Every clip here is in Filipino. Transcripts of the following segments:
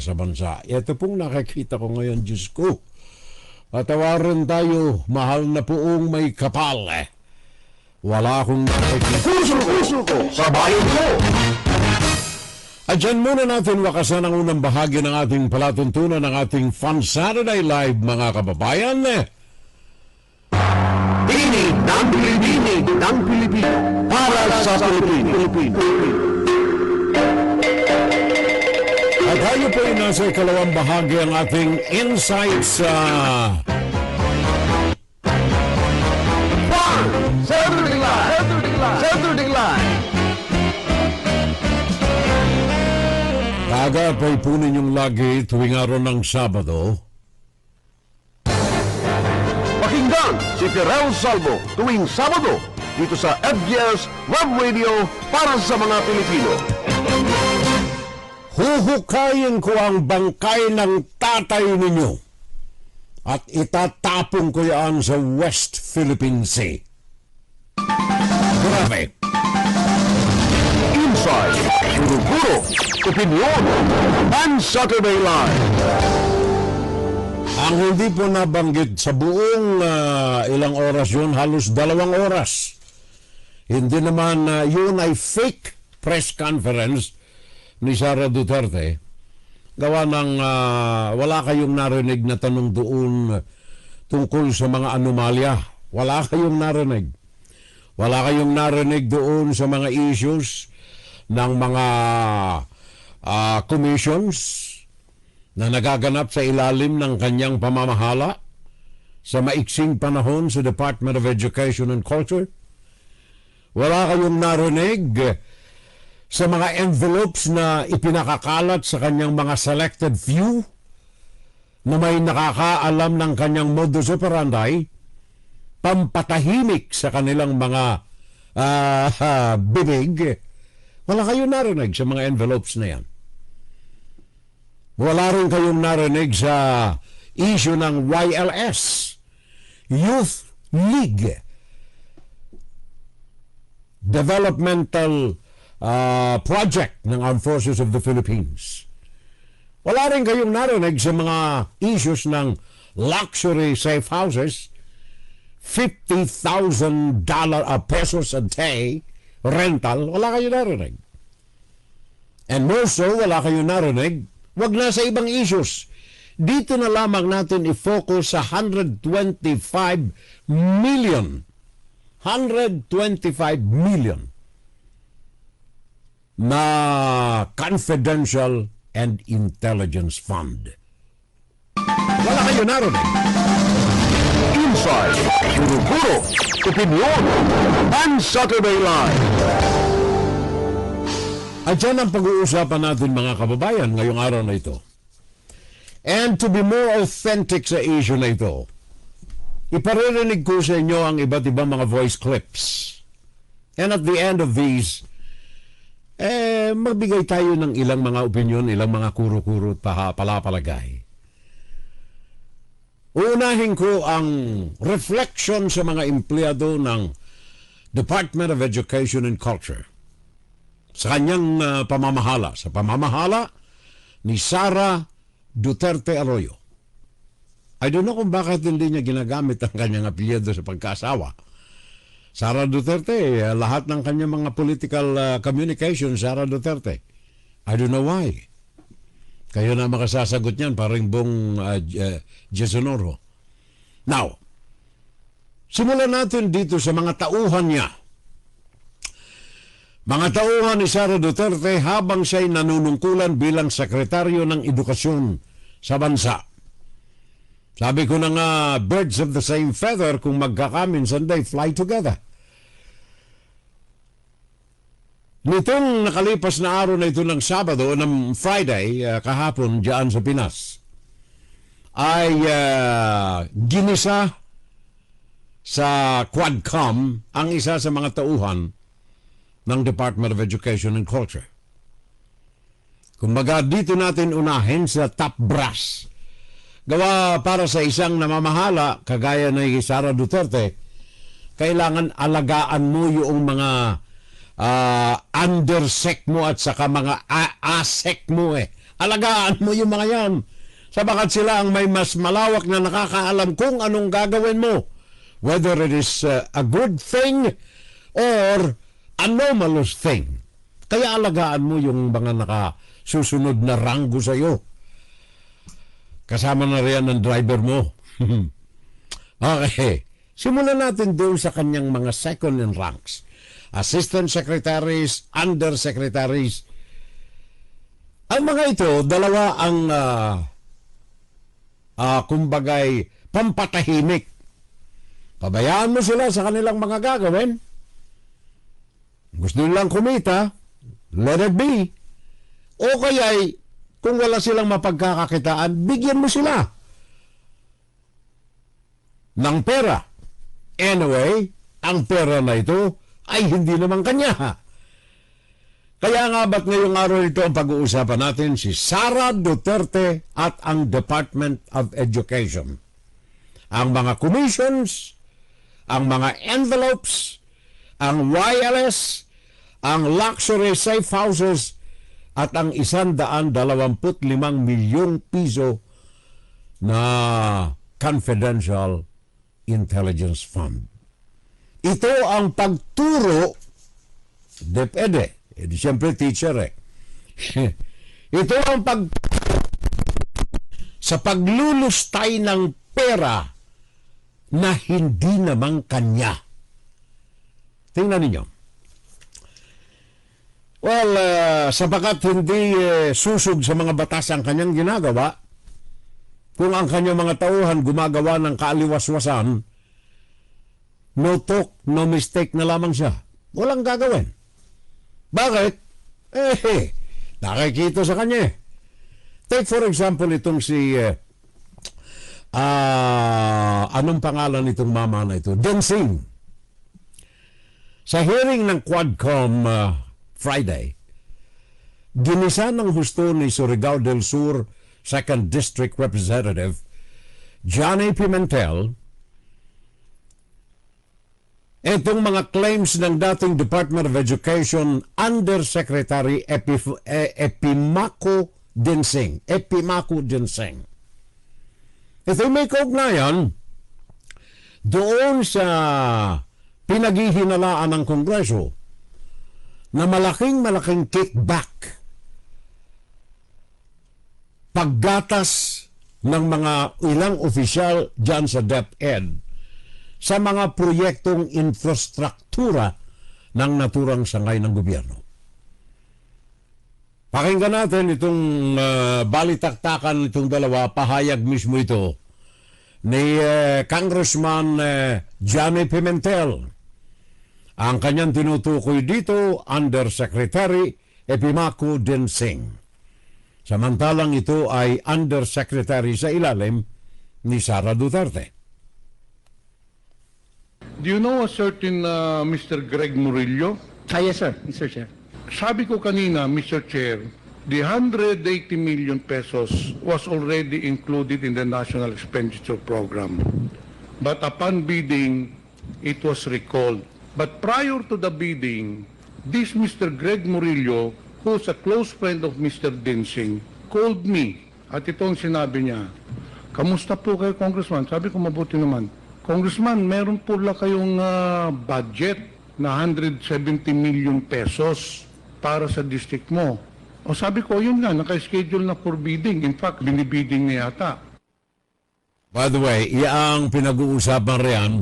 sa bansa. Ito pong nakikita ko ngayon, Diyos ko. Patawarin tayo, mahal na poong may kapal. Wala akong nakikita. Puso ko sa bayan ko. At dyan muna natin wakasan ang unang bahagi ng ating palatuntunan ng ating Fun Saturday Live, mga kababayan. Tinig ng Pilipino para sa Pilipino. At tayo po ay nasa ikalawang bahagi ang ating insights sa Fun Saturday Live. Kaga po'y punin yung lagi tuwing araw ng Sabado. Pakinggan si Heneral Salvo tuwing Sabado dito sa FGS Web Radio para sa mga Pilipino. Huhukayin ko ang bangkay ng tatay ninyo at itatapon ko yan sa West Philippine Sea. Grabe. Inside, Guro, Opinion, and Saturday Live. Ang hindi po nabanggit sa buong ilang oras yun, halos 2 oras. Hindi naman yun ay fake press conference ni Sara Duterte. Gawa ng wala kayong narinig na tanong doon tungkol sa mga anomalya. Wala kayong narinig. Wala kayong narinig doon sa mga issues ng mga commissions na nagaganap sa ilalim ng kanyang pamamahala sa maiksing panahon sa Department of Education and Culture. Wala kayong narinig sa mga envelopes na ipinakakalat sa kanyang mga selected few na may nakakaalam ng kanyang modus operandi, pampatahimik sa kanilang mga bibig. Wala kayong narinig sa mga envelopes na yan. Wala rin kayong narinig sa issue ng YLS, Youth League, Developmental Project ng Armed Forces of the Philippines. Wala rin kayong narinig sa mga issues ng luxury safe houses, $50,000 pesos a day rental. Wala kayong narinig. And more so, wala kayong narinig. Wag na sa ibang issues. Dito na lamang natin i-focus sa 125 million. 125 million na confidential and intelligence fund. Wala kayo narinig. Inside, Guro, Opinion, and Saturday Live. At yan ang pag-uusapan natin, mga kababayan, ngayong araw na ito. And to be more authentic sa issue na ito, iparirinig ko sa inyo ang iba't ibang mga voice clips. And at the end of these, magbigay tayo ng ilang mga opinion, ilang mga kuro-kuro at palapalagay. Uunahin ko ang reflection sa mga empleyado ng Department of Education and Culture sa kanyang pamamahala, sa pamamahala ni Sara Duterte Arroyo. I don't know kung bakit hindi niya ginagamit ang kanyang apelyido sa pagkasawa. Sara Duterte, lahat ng kanyang mga political communication, Sara Duterte. I don't know why. Kayo na makasasagot niyan, parang Bong Jesonoro. Now, simulan natin dito sa mga tauhan niya. Mga tauhan ni Sara Duterte habang siya'y nanunungkulan bilang sekretaryo ng edukasyon sa bansa. Sabi ko na nga, birds of the same feather, kung magkakaminsan, they fly together. Nitong nakalipas na araw na ito ng Sabado, ng Friday, kahapon, dyan sa Pinas, ay ginisa sa Quadcom ang isa sa mga tauhan ng Department of Education and Culture. Kumbaga, dito natin unahin sa top brass. Gawa para sa isang namamahala, kagaya ni Sara Duterte, kailangan alagaan mo yung mga undersec mo at saka mga asec mo Alagaan mo yung mga yan. Sabagat sila ang may mas malawak na nakakaalam kung anong gagawin mo. Whether it is a good thing or anomalous thing. Kaya alagaan mo yung mga nakasusunod na ranggo sa iyo. Kasama na riyan ng driver mo. Okay. Simulan natin doon sa kanyang mga second in ranks. Assistant secretaries, undersecretaries. Ang mga ito, dalawa ang kumbagay pampatahimik. Pabayaan mo sila sa kanilang mga gagawin. Gusto nilang kumita, let it be. O kaya'y kung wala silang mapagkakakitaan, bigyan mo sila ng pera. Anyway, ang pera na ito ay hindi naman kanya. Kaya nga ba't ngayong araw ito ang pag-uusapan natin si Sara Duterte at ang Department of Education. Ang mga commissions, ang mga envelopes, ang wireless, ang luxury safehouses, at ang 125 milyong piso na confidential intelligence fund. Ito ang pagturo, Deped, siyempre teacher Ito ang sa paglulustay ng pera na hindi naman kanya. Tingnan ninyo. Well, sapagat hindi susog sa mga batas ang kanyang ginagawa, kung ang kanyang mga tauhan gumagawa ng kaaliwaswasan, no talk, no mistake na lamang siya. Walang gagawin. Bakit? Nakikita sa kanya. Take for example itong si anong pangalan itong mama na ito? Densing. Sa hearing ng Quadcom Friday, ginisa ng husto ni Surigao del Sur 2nd District Representative Johnny Pimentel itong mga claims ng dating Department of Education Undersecretary Epimaco Densing. Ito may kaugnayan doon sa pinaghihinalaan ng Kongreso na malaking kickback, paggatas ng mga ilang opisyal dyan sa Deped sa mga proyektong infrastruktura ng naturang sangay ng gobyerno. Pakinggan natin itong balitaktakan itong dalawa, pahayag mismo ito ni Congressman Johnny Pimentel. Ang kanyang tinutukoy dito, Undersecretary Epimaco Densing. Samantalang ito ay Undersecretary sa ilalim ni Sara Duterte. Do you know a certain Mr. Greg Murillo? Yes, sir. Mr. Chair. Sabi ko kanina, Mr. Chair, the 180 million pesos was already included in the National Expenditure Program. But upon bidding, it was recalled. But prior to the bidding, this Mr. Greg Murillo, who's a close friend of Mr. Densing, called me. At itong sinabi niya, kamusta po kayo, Congressman? Sabi ko, mabuti naman. Congressman, meron po lang kayong budget na 170 million pesos para sa district mo. O sabi ko, yun nga, naka-schedule na for bidding. In fact, binibidding na yata. By the way, iyang pinag-uusapan riyan,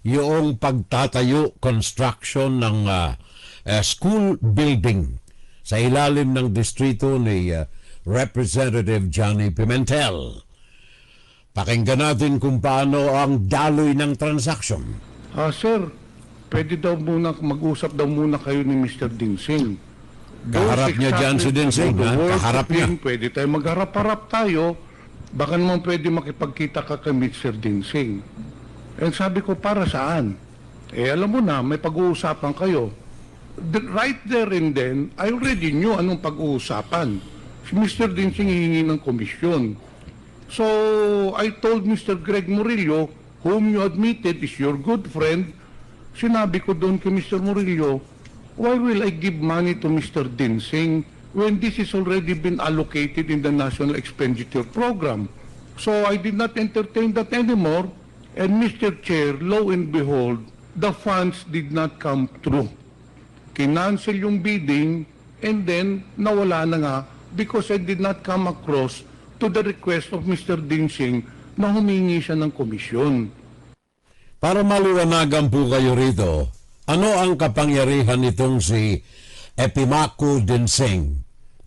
yung pagtatayo, construction ng school building sa ilalim ng distrito ni Representative Johnny Pimentel. Pakinggan natin kung paano ang daloy ng transaction. Sir, pwede daw muna, mag-usap daw muna kayo ni Mr. Densing. Kaharap niya dyan si Densing, ha? Kaharap niya. Pwede tayo magharap-harap tayo. Baka naman pwede makipagkita ka kay Mr. Densing. And sabi ko, para saan? Alam mo na, may pag-uusapan kayo. Right there and then, I already knew anong pag-uusapan. Si Mr. Densing hihingi ng komisyon. So, I told Mr. Greg Murillo, whom you admitted is your good friend, sinabi ko doon kay Mr. Murillo, why will I give money to Mr. Densing when this is already been allocated in the National Expenditure Program. So I did not entertain that anymore. And Mr. Chair, lo and behold, the funds did not come through. Kinancel yung bidding and then nawala na nga because I did not come across to the request of Mr. Dinsing na humingi siya ng komisyon. Para maliwanagan po kayo rito, ano ang kapangyarihan nitong si Epimaco Dinsing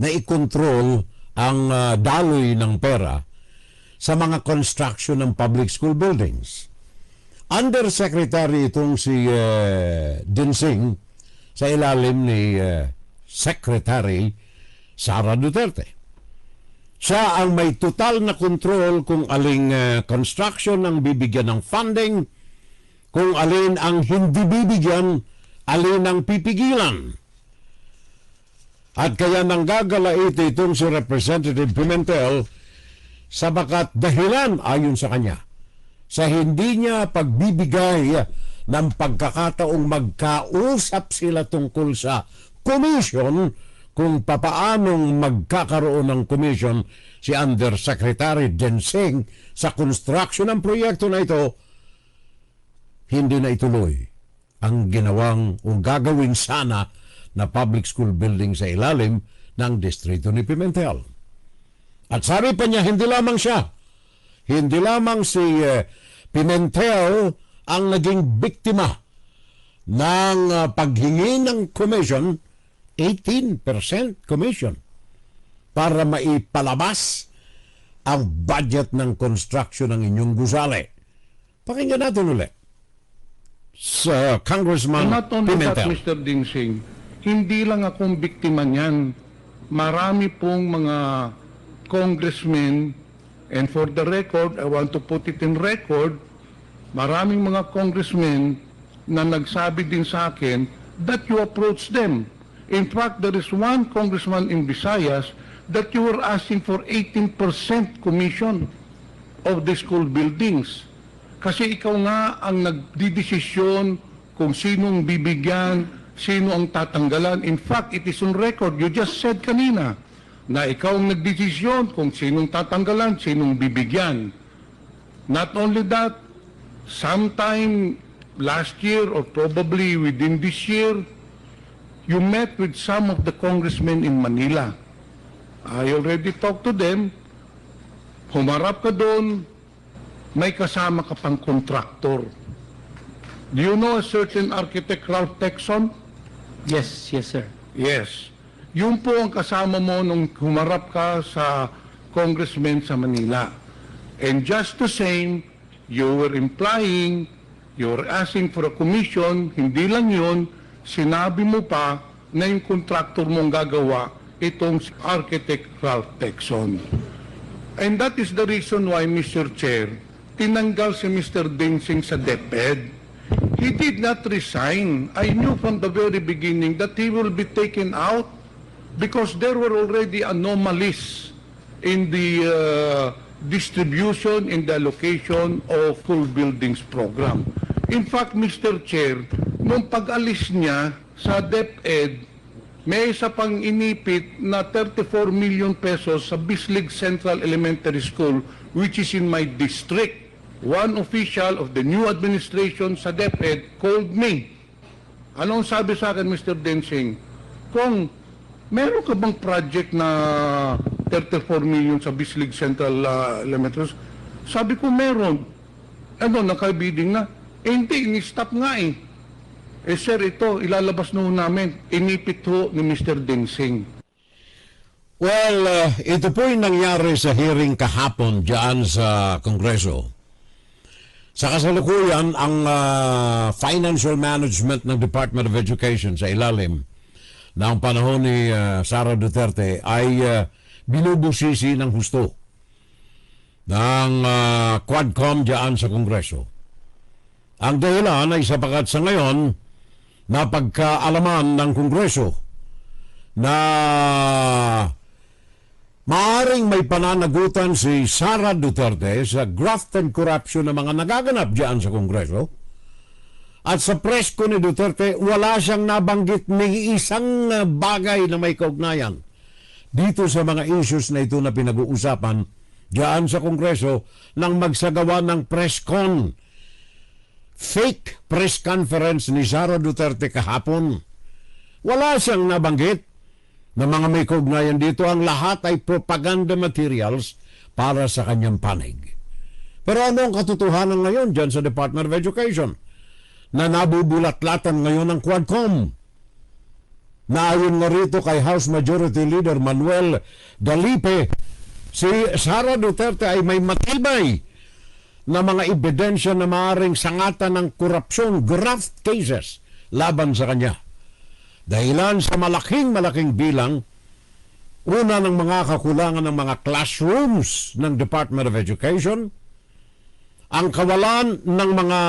na ikontrol ang daloy ng pera sa mga construction ng public school buildings? Undersecretary itong si Dinsing sa ilalim ni Secretary Sara Duterte. Siya ang may total na control kung aling construction ang bibigyan ng funding, kung alin ang hindi bibigyan, alin ang pipigilan. At kaya nanggagalait itong si Representative Pimentel sa bakat dahilan ayon sa kanya sa hindi niya pagbibigay ng pagkakataong magkausap sila tungkol sa commission kung papaanong magkakaroon ng commission si Undersecretary Dinsing sa construction ng proyekto na ito, hindi na ituloy ang ginawang o gagawin sana na public school building sa ilalim ng distrito ni Pimentel. At sabi pa niya, hindi lamang siya, hindi lamang si Pimentel ang naging biktima ng paghingi ng commission, 18% commission, para maipalabas ang budget ng construction ng inyong gusali. Pakinggan natin ulit sa Congressman Not only that, Pimentel. Mr. Dinsing, hindi lang akong biktima niyan. Marami pong mga congressmen, and for the record, I want to put it in record, maraming mga congressmen na nagsabi din sa akin that you approach them. In fact, there is one congressman in Visayas that you were asking for 18% commission of the school buildings. Kasi ikaw nga ang nagdidesisyon kung sinong bibigyan, sino ang tatanggalan. In fact, it is on record. You just said kanina na ikaw ang nagdesisyon kung sinong tatanggalan, sinong bibigyan. Not only that, sometime last year or probably within this year, you met with some of the congressmen in Manila. I already talked to them. Humarap ka doon, may kasama ka pang contractor. Do you know a certain architect, Ralph Texon? Yes, yes, sir. Yes. Yun po ang kasama mo nung humarap ka sa congressman sa Manila. And just the same, you were implying, you were asking for a commission, hindi lang yun, sinabi mo pa na yung contractor mong gagawa itong architect Ralph Texon. And that is the reason why, Mr. Chair, tinanggal si Mr. Dinsing sa Deped. He did not resign. I knew from the very beginning that he will be taken out because there were already anomalies in the distribution, in the allocation of full buildings program. In fact, Mr. Chair, nung pag-alis niya sa DepEd, may isa pang inipit na 34 million pesos sa Bislig Central Elementary School, which is in my district. One official of the new administration sa DepEd called me. Anong sabi sa akin, Mr. Dinsing? Kung meron ka bang project na 34 million sa Bislig Central Elementary School? Sabi ko, meron. Ano, nakabidding na? Hindi, ni-stop nga eh. Eh sir, ito, ilalabas na namin. Inipit ho ni Mr. Dinsing. Well, ito po yung nangyari sa hearing kahapon dyan sa Kongreso. Sa kasalukuyan, ang financial management ng Department of Education sa ilalim ng panahon ni Sara Duterte ay binubusisi ng husto ng Quadcom dyan sa Kongreso. Ang dahilan ay sapagat sa ngayon na pagkaalaman ng Kongreso na maaring may pananagutan si Sara Duterte sa graft and corruption na mga nagaganap diyan sa Kongreso. At sa press ko ni Duterte, wala siyang nabanggit ni isang bagay na may kaugnayan dito sa mga issues na ito na pinag-uusapan diyan sa Kongreso nang magsagawa ng press con. Fake press conference ni Sara Duterte kahapon. Wala siyang nabanggit na mga may kaugnayan dito. Ang lahat ay propaganda materials para sa kanyang panig. Pero ano ang katotohanan ngayon dyan sa Department of Education na nabubulat-latan ngayon ng Quadcom? Na ayon nga rito kay House Majority Leader Manuel Dalipe, si Sara Duterte ay may matibay na mga ebidensya na maaaring sangatan ng korupsyon, graft cases laban sa kanya. Dahilan sa malaking bilang, una ng mga kakulangan ng mga classrooms ng Department of Education, ang kawalan ng mga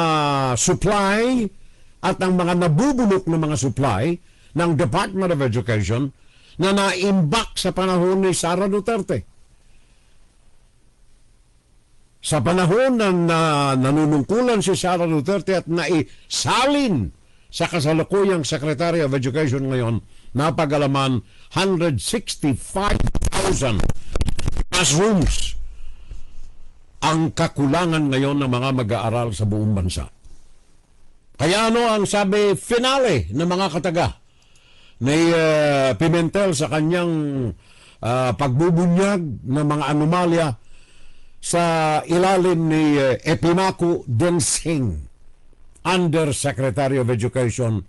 supply at ang mga nabubulok ng mga supply ng Department of Education na naimbak sa panahon ni Sara Duterte. Sa panahon na nanunungkulan si Sara Duterte at naisalin sa kasalukuyang Secretary of Education ngayon, napagalaman 165,000 classrooms ang kakulangan ngayon ng mga mag-aaral sa buong bansa. Kaya ano ang sabi finale ng mga kataga ni Pimentel sa kanyang pagbubunyag ng mga anomalya sa ilalim ni Epimaco Densing, Undersecretary of Education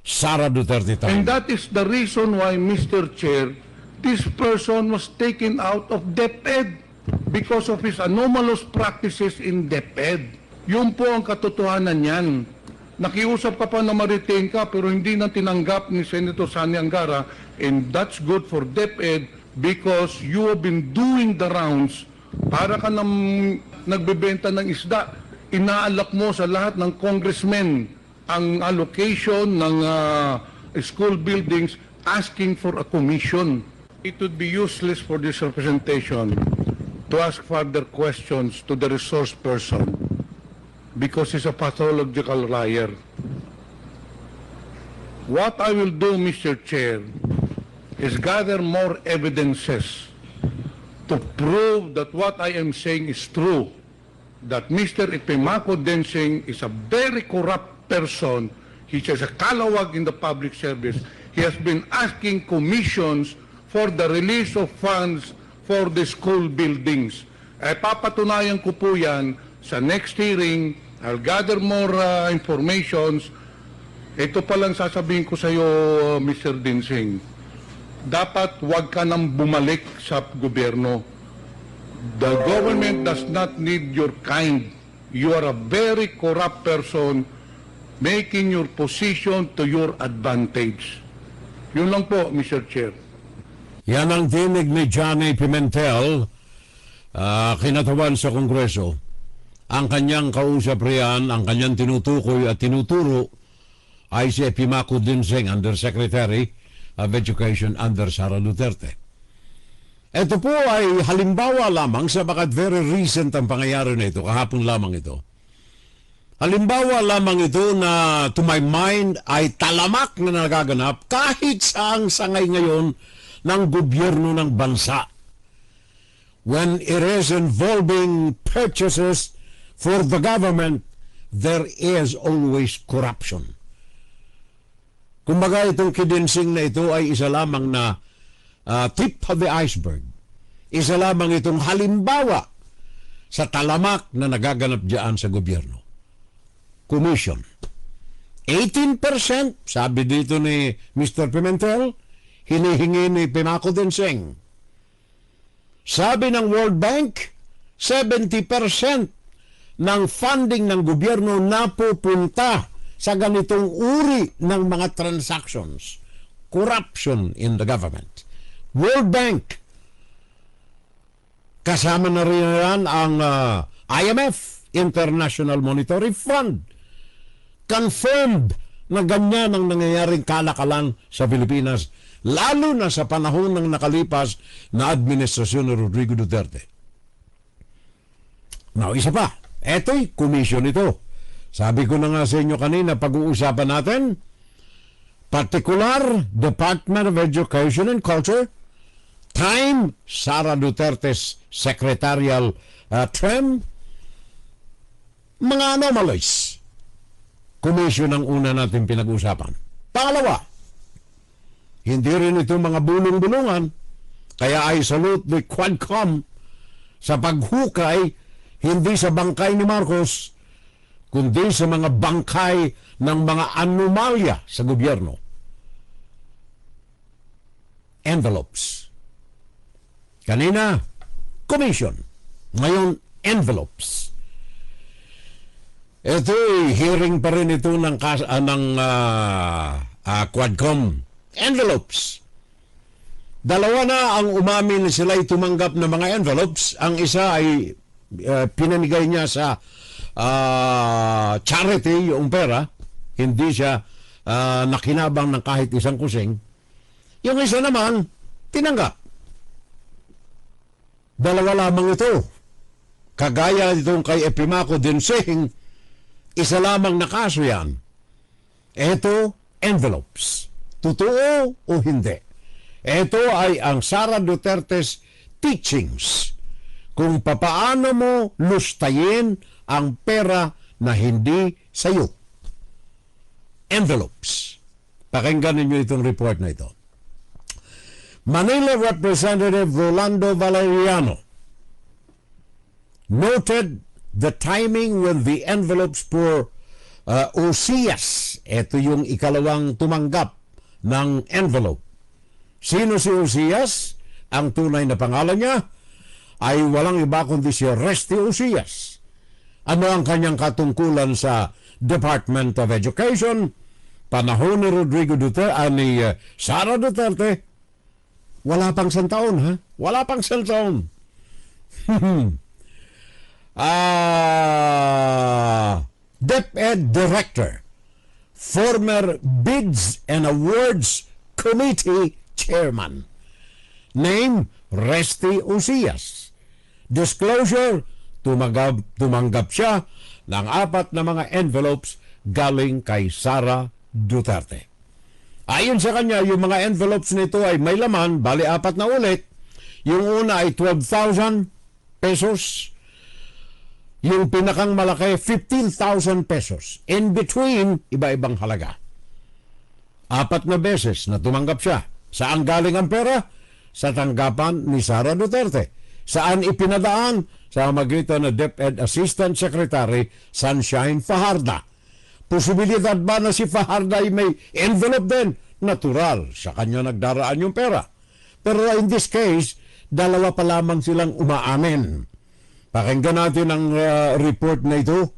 Sara Duterte. And that is the reason why, Mr. Chair, this person was taken out of Deped because of his anomalous practices in Deped. Yun po ang katotohanan niyan. Nakiusap ka pa na ma-retain ka pero hindi na tinanggap ni Senator Sani Angara, and that's good for Deped because you have been doing the rounds para ka nang nagbebenta ng isda. Inaalok mo sa lahat ng congressmen ang allocation ng school buildings asking for a commission. It would be useless for this representation to ask further questions to the resource person because he's a pathological liar. What I will do, Mr. Chair, is gather more evidences to prove that what I am saying is true, that Mr. Epimaco Densing is a very corrupt person. He is a kalawag in the public service. He has been asking commissions for the release of funds for the school buildings. Papatunayan ko po yan sa next hearing. I'll gather more informations. Ito pa lang sasabihin ko sa iyo, Mr. Densing. Dapat wag ka nang bumalik sa gobyerno. The government does not need your kind. You are a very corrupt person making your position to your advantage. Yun lang po, Mr. Chair. Yan ang tinig ni Johnny Pimentel, kinatawan sa Kongreso. Ang kanyang kausap riyan, ang kanyang tinutukoy at tinuturo ay si Epimaco Densing, Undersecretary of Education under Sara Duterte. Ito po ay halimbawa lamang sa bakit very recent ang pangyayari na ito, kahapon lamang ito. Halimbawa lamang ito na to my mind ay talamak na nagaganap kahit saang sangay ngayon ng gobyerno ng bansa. When it is involving purchases for the government, there is always corruption. Kumbaga itong kidensing na ito ay isa lamang na tip of the iceberg. Isa lamang itong halimbawa sa talamak na nagaganap diyan sa gobyerno. Commission. 18%, sabi dito ni Mr. Pimentel, hinihingi ni Epimaco Densing. Sabi ng World Bank, 70% ng funding ng gobyerno napupunta sa ganitong uri ng mga transactions. Corruption in the government. World Bank. Kasama na rin yan ang IMF, International Monetary Fund. Confirmed na ganyan ang nangyayaring kalakalan sa Pilipinas, lalo na sa panahon ng nakalipas na administrasyon ni Rodrigo Duterte. Now, isa pa, eto'y commission ito. Sabi ko na nga sa inyo kanina, pag-uusapan natin, particular Department of Education and Culture, time, Sara Duterte's secretarial term, mga anomalies. Commission ang una natin pinag-usapan. Pangalawa, hindi rin ito mga bulong-bulungan, kaya I salute the Quadcom sa paghukay hindi sa bangkay ni Marcos, kundi sa mga bangkay ng mga anomalya sa gobyerno. Envelopes. Kanina, commission. Ngayon, envelopes. Ito, hearing pa rin ito ng Quadcom. Envelopes. Dalawa na ang umamin na sila'y tumanggap ng mga envelopes. Ang isa ay pinamigay niya sa charity, yung pera. Hindi siya nakinabang ng kahit isang kusing. Yung isa naman, tinanggap. Dalawa lamang ito. Kagaya itong kay Epimaco Dinsing, isa lamang na kaso yan. Ito, envelopes. Totoo o hindi? Ito ay ang Sara Duterte's teachings kung papaano mo lustayin ang pera na hindi sayo. Envelopes. Pakinggan ninyo itong report na ito. Manila Representative Rolando Valeriano noted the timing when the envelopes for Osias, ito yung ikalawang tumanggap ng envelope. Sino si Osias? Ang tunay na pangalan niya ay walang iba kundi si Resty Osias. Ano ang kanyang katungkulan sa Department of Education? Panahon ni Rodrigo Duterte, ni Sara Duterte, wala pang 100 taon, ha? Wala pang 100 taon. Deped Director, former Bids and Awards Committee Chairman. Name, Resty Osias. Disclosure, tumanggap siya ng 4 na mga envelopes galing kay Sara Duterte. Ayon sa kanya, yung mga envelopes nito ay may laman, bali 4 na ulit. Yung una ay 12,000 pesos. Yung pinakang malaki, 15,000 pesos. In between, iba-ibang halaga. 4 na beses na tumanggap siya. Saan galing ang pera? Sa tanggapan ni Sara Duterte. Saan ipinadaan? Sa magitan na DepEd Assistant Secretary Sunshine Fajarda. Posibilidad ba na si Fajarda ay may envelope din? Natural, sa kanya nagdaraan yung pera. Pero in this case, dalawa pa lamang silang umaamin. Pakinggan natin ang report na ito.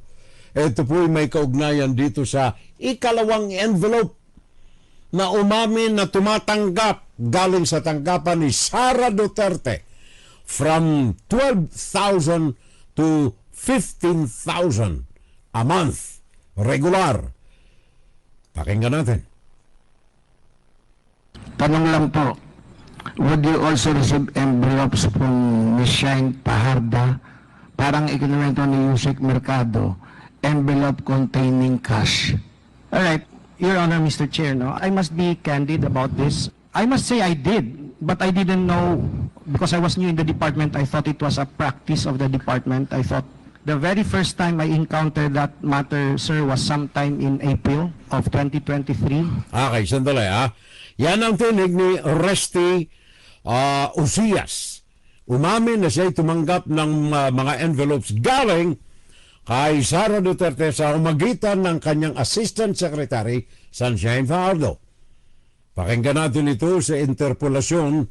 Ito po may kaugnayan dito sa ikalawang envelope na umamin na tumatanggap galing sa tanggapan ni Sara Duterte from 12,000 to 15,000 a month. Regular. Pakinggan natin. Tanong lang po, would you also receive envelopes from Ms. Shine Paharda? Parang ikinuwento ni Yusek Mercado, envelope containing cash. Alright, Your Honor, Mr. Chair, no, I must be candid about this. I must say I did, but I didn't know, because I was new in the department, I thought it was a practice of the department. I thought the very first time I encountered that matter, sir, was sometime in April of 2023. Okay, sandali ha. Yan ang tinig ni Resty Osias. Umamin na siya tumanggap ng mga envelopes galing kay Sara Duterte sa umagitan ng kanyang Assistant Secretary Sunshine Fajardo. Pakinggan natin ito sa interpolasyon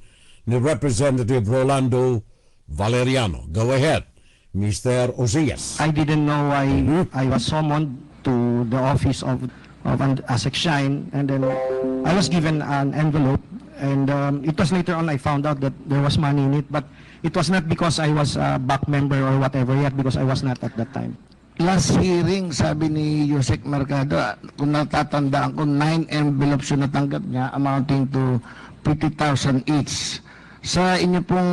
ni Representative Rolando Valeriano. Go ahead, Mr. Osias. I didn't know I was summoned to the office of ASEC Shine, and then I was given an envelope, and it was later on I found out that there was money in it, but it was not because I was a back member or whatever yet, because I was not at that time. Last hearing, sabi ni Yusek Mercado, kung natatandaan ko, 9 envelopes yung natanggap niya, amounting to 50,000 each. Sa inyo pong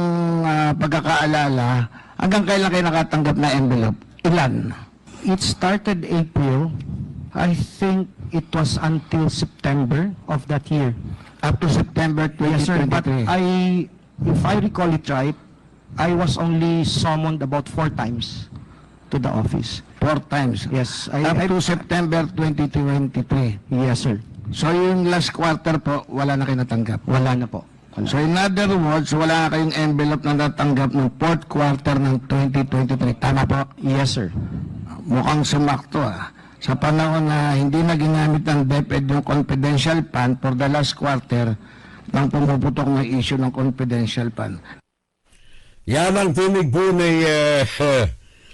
pagkakaalala, hanggang kailan kayo nakatanggap na envelope? Ilan? It started April. I think it was until September of that year. Up to September 2023. Yes, sir, but if I recall it right, I was only summoned about 4 times to the office. 4 times. Yes, Up to September 2023. yes, sir. So yung last quarter po, wala na kayo natanggap. Wala na po. Wala. So in other words, wala na kayong envelope na natanggap ng 4th quarter ng 2023. Tama po? Yes, sir. Mukhang sumakto Sa panahon na hindi na ginamit ng Deped yung confidential fund for the last quarter, nang pumuputok ng issue ng confidential fund. Yan ang tinig po ni...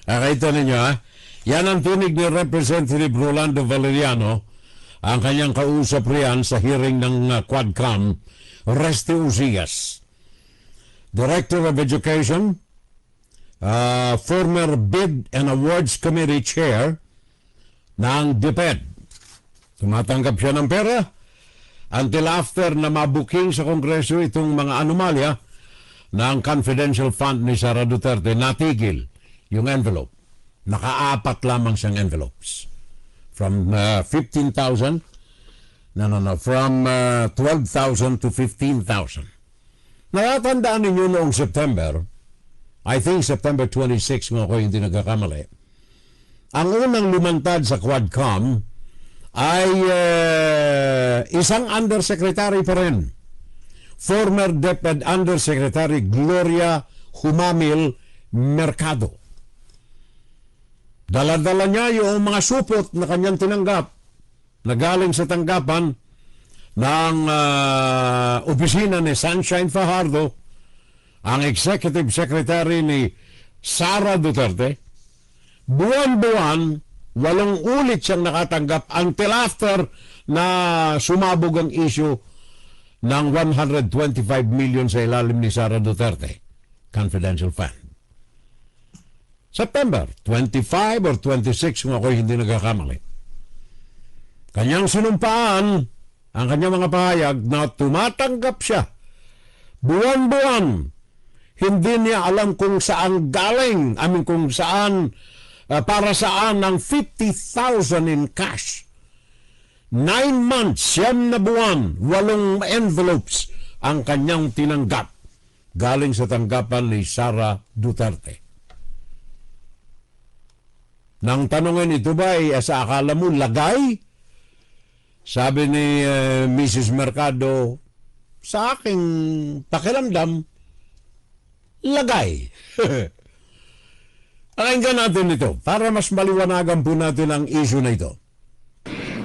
Nakita ninyo, ha? Yan ang tinig ni Representative Rolando Valeriano, ang kanyang kausap riyan sa hearing ng Quadcom, Reste Uzias, Director of Education, former Bid and Awards Committee Chair ng Deped. Tumatanggap siya ng pera until after na mabuking sa Kongreso itong mga anomalya ng confidential fund ni Sara Duterte, natigil yung envelope. Naka-4 lamang siyang envelopes. From 15,000, from 12,000 to 15,000. Natatandaan ninyo noong September, I think September 26 kung ako hindi nagkakamali, ang unang lumantad sa Quadcom ay isang undersecretary pa rin. Former Deped Undersecretary Gloria Humamil Mercado. Dala-dala niya yung mga supot na kanyang tinanggap na galing sa tanggapan ng opisina ni Sunshine Fajardo, ang Executive Secretary ni Sara Duterte. Buwan-buwan, 8 ulit siyang nakatanggap until after na sumabog ang issue ng 125 million sa ilalim ni Sara Duterte confidential fund. September 25 or 26 kung ako hindi nagkakamali. Kanyang sinumpaan ang kanyang mga pahayag na tumatanggap siya buwan-buwan. Hindi niya alam kung saan galing, kung saan, para saan ang 50,000 in cash. 9 months, 9 na buwan, 8 envelopes ang kanyang tinanggap galing sa tanggapan ni Sara Duterte. Nang tanongin, ito ba ay sa akala mo lagay? Sabi ni Mrs. Mercado, sa aking pakiramdam, lagay. Pakinggan natin ito para mas maliwanagan po natin ang issue na ito.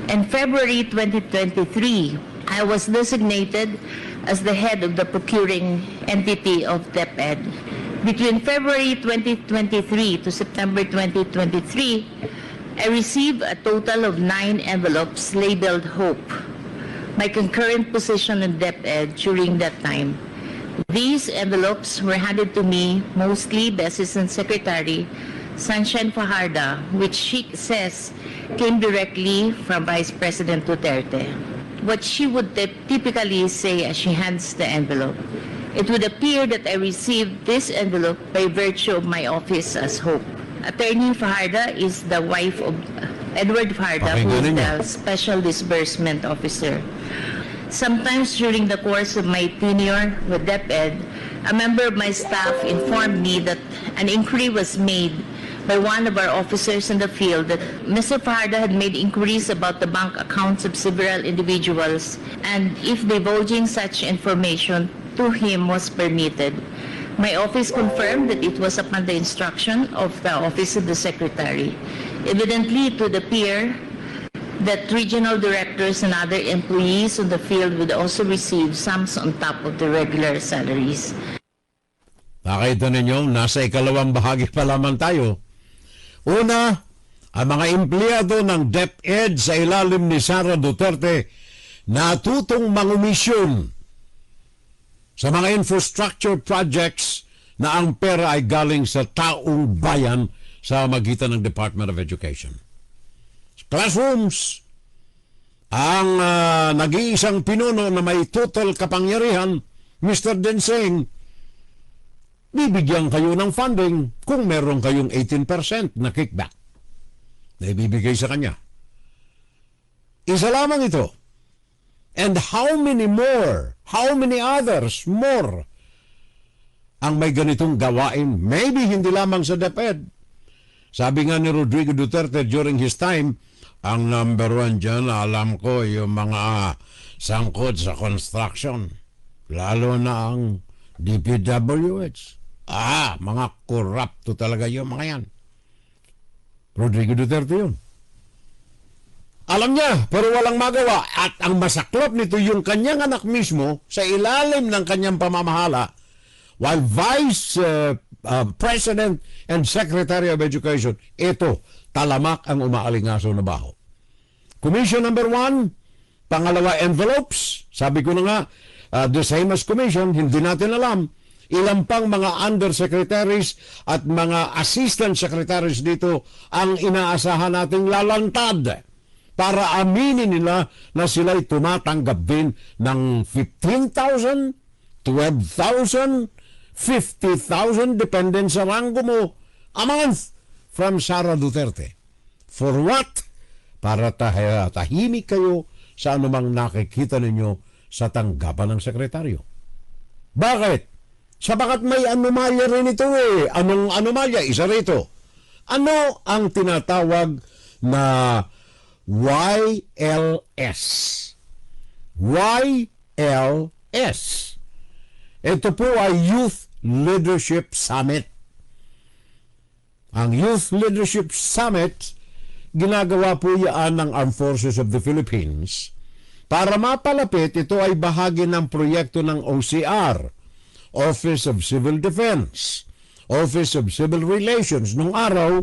In February 2023, I was designated as the head of the procuring entity of Deped. Between February 2023 to September 2023, I received a total of 9 envelopes labeled Hope. My concurrent position in Deped during that time. These envelopes were handed to me mostly by Assistant Secretary Sunshine Fajardo, which she says came directly from Vice President Duterte. What she would typically say as she hands the envelope. It would appear that I received this envelope by virtue of my office as Hope. Attorney Fajardo is the wife of Edward Fajardo, who is the Special Disbursement Officer. Sometimes during the course of my tenure with Deped, a member of my staff informed me that an inquiry was made by one of our officers in the field that Mr. Fajardo had made inquiries about the bank accounts of several individuals and if divulging such information to him was permitted. My office confirmed that it was upon the instruction of the Office of the Secretary. Evidently, it would appear that regional directors and other employees in the field would also receive sums on top of the regular salaries. Nakita ninyo, nasa ikalawang bahagi pa lamang tayo. Una, ang mga empleyado ng DepEd sa ilalim ni Sara Duterte natutong mangumisyon sa mga infrastructure projects na ang pera ay galing sa taong bayan sa magitan ng Department of Education. Classrooms, ang nag-iisang pinuno na may total kapangyarihan, Mr. Denseng, bibigyan kayo ng funding kung meron kayong 18% na kickback na ibibigay sa kanya. Isa lamang ito. And how many more, how many others more ang may ganitong gawain. Maybe hindi lamang sa Deped. Sabi nga ni Rodrigo Duterte during his time, ang number one dyan, alam ko, yung mga sangkot sa construction. Lalo na ang DPWH. Mga korupto talaga yung mga yan. Rodrigo Duterte yun. Alam niya, pero walang magawa. At ang masaklap nito, yung kanyang anak mismo, sa ilalim ng kanyang pamamahala, while Vice President and Secretary of Education, ito, talamak ang umaalingaso na baho. Commission number 1, pangalawa, envelopes. Sabi ko na nga, the same as commission, hindi natin alam. Ilang pang mga undersecretaries at mga assistant secretaries dito ang inaasahan nating lalantad para aminin nila na sila'y tumatanggap din ng 15,000, 12,000, 50,000, depende sa ranggo mo, a month from Sara Duterte. For what? Para tahimik kayo sa anumang nakikita ninyo sa tanggapan ng sekretaryo. Bakit? Sabagat may anomalya rin ito eh. Anong anomalya? Isa rito. Ano ang tinatawag na YLS? YLS. Ito po ay Youth Leadership Summit. Ang Youth Leadership Summit, ginagawa po yan ng Armed Forces of the Philippines. Para mapalapit, ito ay bahagi ng proyekto ng OCR, Office of Civil Defense, Office of Civil Relations. Nung araw,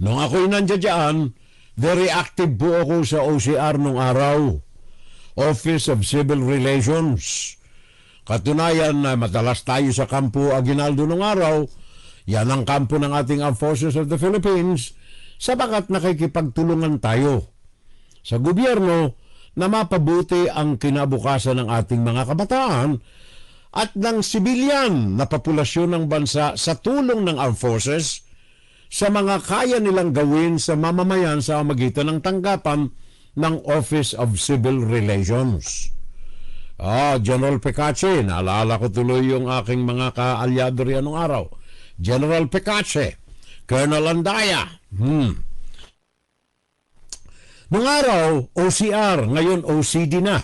nung ako'y nandiyan, very active po ako sa OCR nung araw, Office of Civil Relations. Katunayan na madalas tayo sa kampo Aguinaldo nung araw, yan ang kampo ng ating Armed Forces of the Philippines, sabagat nakikipagtulungan tayo sa gobyerno na mapabuti ang kinabukasan ng ating mga kabataan at ng sibilyan na populasyon ng bansa sa tulong ng Armed Forces sa mga kaya nilang gawin sa mamamayan sa magitan ng tanggapan ng Office of Civil Relations. General Pecache, naalala ko tuloy yung aking mga kaalyado riyan nung araw. General Pecache, Colonel Andaya. Nung araw, OCR, ngayon OCD na.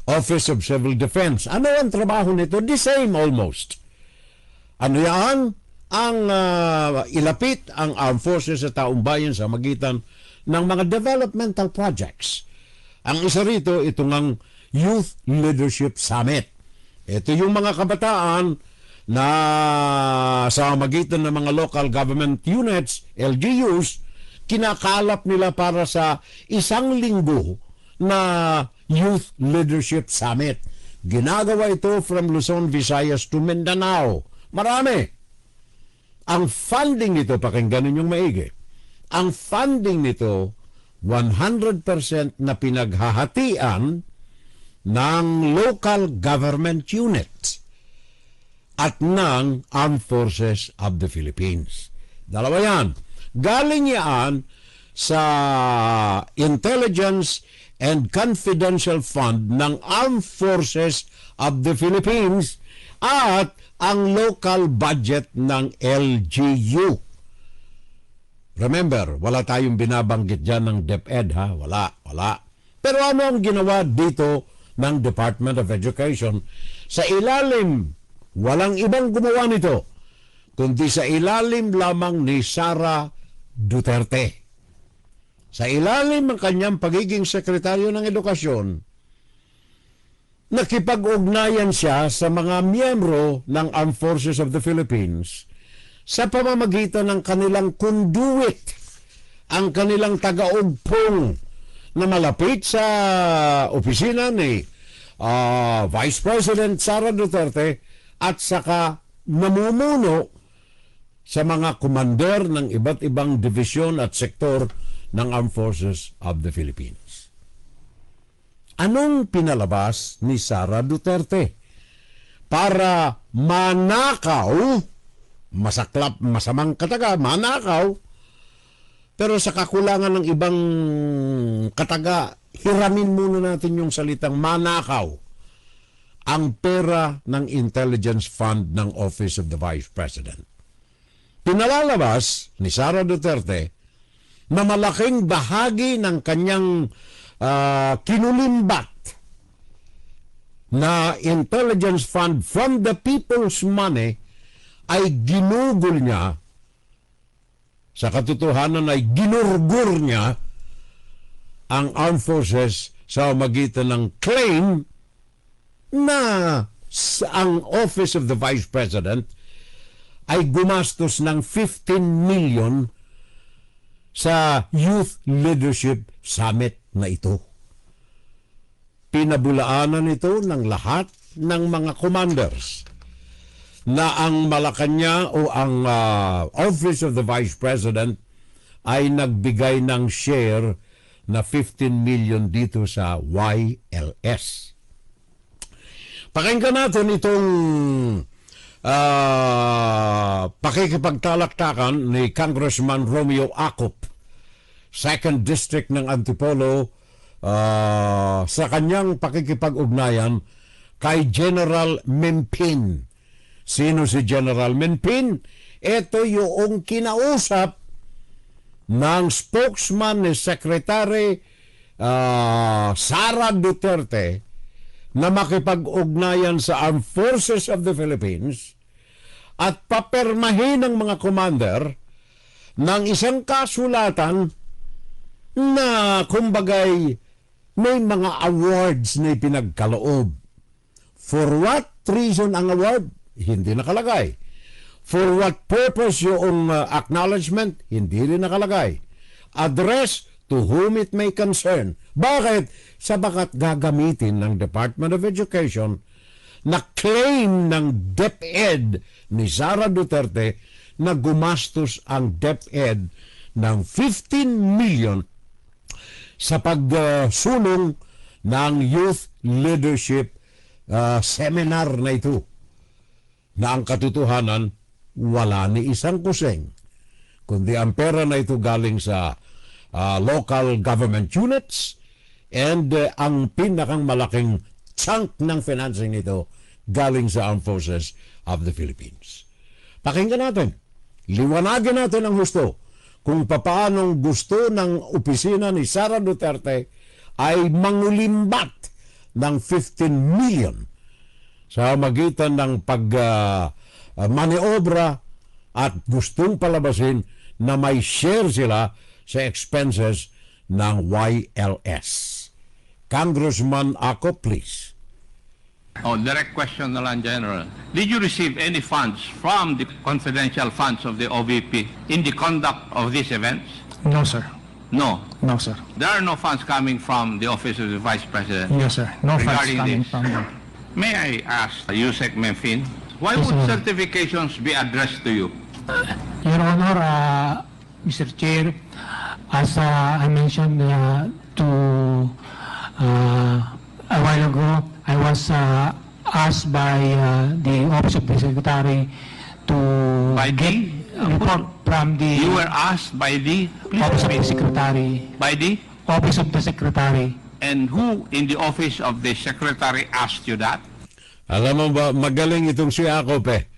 Office of Civil Defense. Ano ang trabaho nito? The same almost. Ano yan? Ang ilapit ang Armed Forces sa taong bayan sa magitan ng mga developmental projects. Ang isa rito, ito ng Youth Leadership Summit. Ito yung mga kabataan na sa magitan ng mga local government units, LGUs, kinakalap nila para sa isang linggo na Youth Leadership Summit. Ginagawa ito from Luzon, Visayas to Mindanao. Marami. Ang funding nito, pakinggan ninyong maigi, ang funding nito, 100% na pinaghahatian ng local government units at ng Armed Forces of the Philippines. Dalawa yan. Galing yan sa Intelligence and Confidential Fund ng Armed Forces of the Philippines at ang local budget ng LGU. Remember, wala tayong binabanggit dyan ng Deped, ha? Wala. Pero ano ang ginawa dito ng Department of Education? Sa ilalim, walang ibang gumawa nito, kundi sa ilalim lamang ni Sara Duterte. Sa ilalim ng kanyang pagiging sekretaryo ng edukasyon, nakipag-ugnayan siya sa mga miyembro ng Armed Forces of the Philippines sa pamamagitan ng kanilang conduit, ang kanilang taga-ugpong na malapit sa opisina ni Vice President Sara Duterte at saka namumuno sa mga commander ng iba't ibang division at sektor ng Armed Forces of the Philippines. Anong pinalabas ni Sara Duterte para manakaw, masaklap, masamang kataga, manakaw, pero sa kakulangan ng ibang kataga, hiramin muna natin yung salitang manakaw. ang pera ng intelligence fund ng Office of the Vice President. Pinalalabas ni Sara Duterte na malaking bahagi ng kanyang kinulimbat na intelligence fund from the people's money ay ginugol niya, sa katotohanan ay ginurgur niya ang armed forces sa magitan ng claim na ang Office of the Vice President ay gumastos ng 15 million sa Youth Leadership Summit na ito. Pinabulaanan ito ng lahat ng mga commanders na ang Malacanang o ang Office of the Vice President ay nagbigay ng share na 15 million dito sa YLS. Pakinggan natin itong pakikipagtalaktakan ni Congressman Romeo Acop, 2nd District ng Antipolo, sa kanyang pakikipag-ugnayan kay General Mempin. Sino si General Mempin? Ito yung kinausap ng spokesman ni Secretary Sara Duterte na makipag-ugnayan sa Armed Forces of the Philippines at papermahin ng mga commander ng isang kasulatan na kumbagay may mga awards na pinagkaloob. For what reason ang award? Hindi nakalagay. For what purpose yung acknowledgement? Hindi rin nakalagay. Address to whom it may concern. Bakit? Sabagat gagamitin ng Department of Education na claim ng Deped ni Sara Duterte na gumastos ang Deped ng 15 million sa pagsulong ng Youth Leadership Seminar na ito. Na ang katotohanan, wala ni isang kuseng, kundi ang pera na ito galing sa local government units and ang pinakang malaking chunk ng financing nito galing sa Armed Forces of the Philippines. Pakinggan natin, liwanagin natin ang gusto kung papaanong gusto ng opisina ni Sara Duterte ay mangulimbat ng 15 million sa magitan ng maniobra at gustong palabasin na may share sila sa expenses ng YLS. Congressman Ako, please. Oh, direct question na lang, General. Did you receive any funds from the confidential funds of the OVP in the conduct of these events? No, sir. No. No, sir. There are no funds coming from the Office of the Vice President. Yes, sir. No funds Regarding coming this. from them. May I ask Yusek Memphine, why Yes, would sir. certifications be addressed to you? Your Honor, Mr. Chair, as I mentioned to a while ago, I was asked by the Office of the Secretary to By get the- report from the You were asked by the Office of the Secretary. by the Office of the Secretary. and who in the office of the secretary asked you that? Alam mo ba, magaling itong si Akop eh.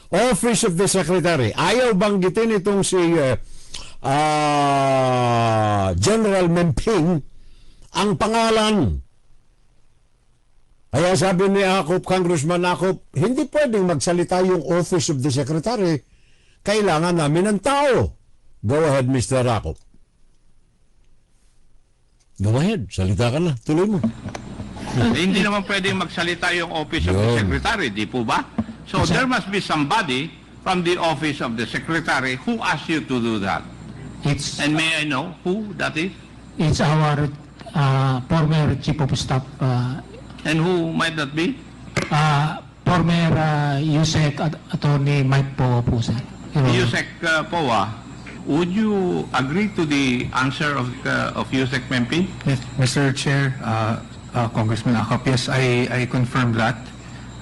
Office of the Secretary. Ayaw banggitin itong si General Memping ang pangalan. Kaya sabi ni Akop, Congressman Akop, hindi pwedeng magsalita yung Office of the Secretary. Kailangan namin ng tao. Go ahead, Mr. Akop. Go ahead, salita ka na. Tuloy mo. Hindi naman pwedeng magsalita yung Office of the Yun. Secretary, di po ba? So there must be somebody from the Office of the Secretary who asked you to do that. It's And may I know who that is? it's our former Chief of Staff, And who might that be? former USEC Attorney Mike Po po, sir. Your Honor. Yusek Powa, would you agree to the answer of Yusek Mempi? Yes, Mr. Chair, Congressman Akop, yes, I confirm that.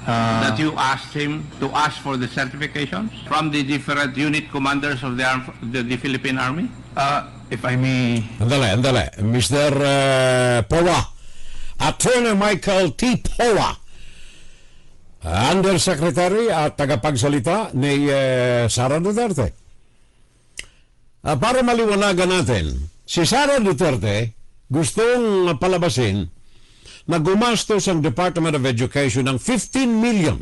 That you asked him to ask for the certifications from the different unit commanders of the Philippine Army? If I may, Andale. Mr. Powa. Attorney Michael T. Powa. Undersecretary at tagapagsalita ni Sara Duterte. Para maliwanagan natin, si Sara Duterte gustong palabasin na gumastos ang Department of Education ng 15 million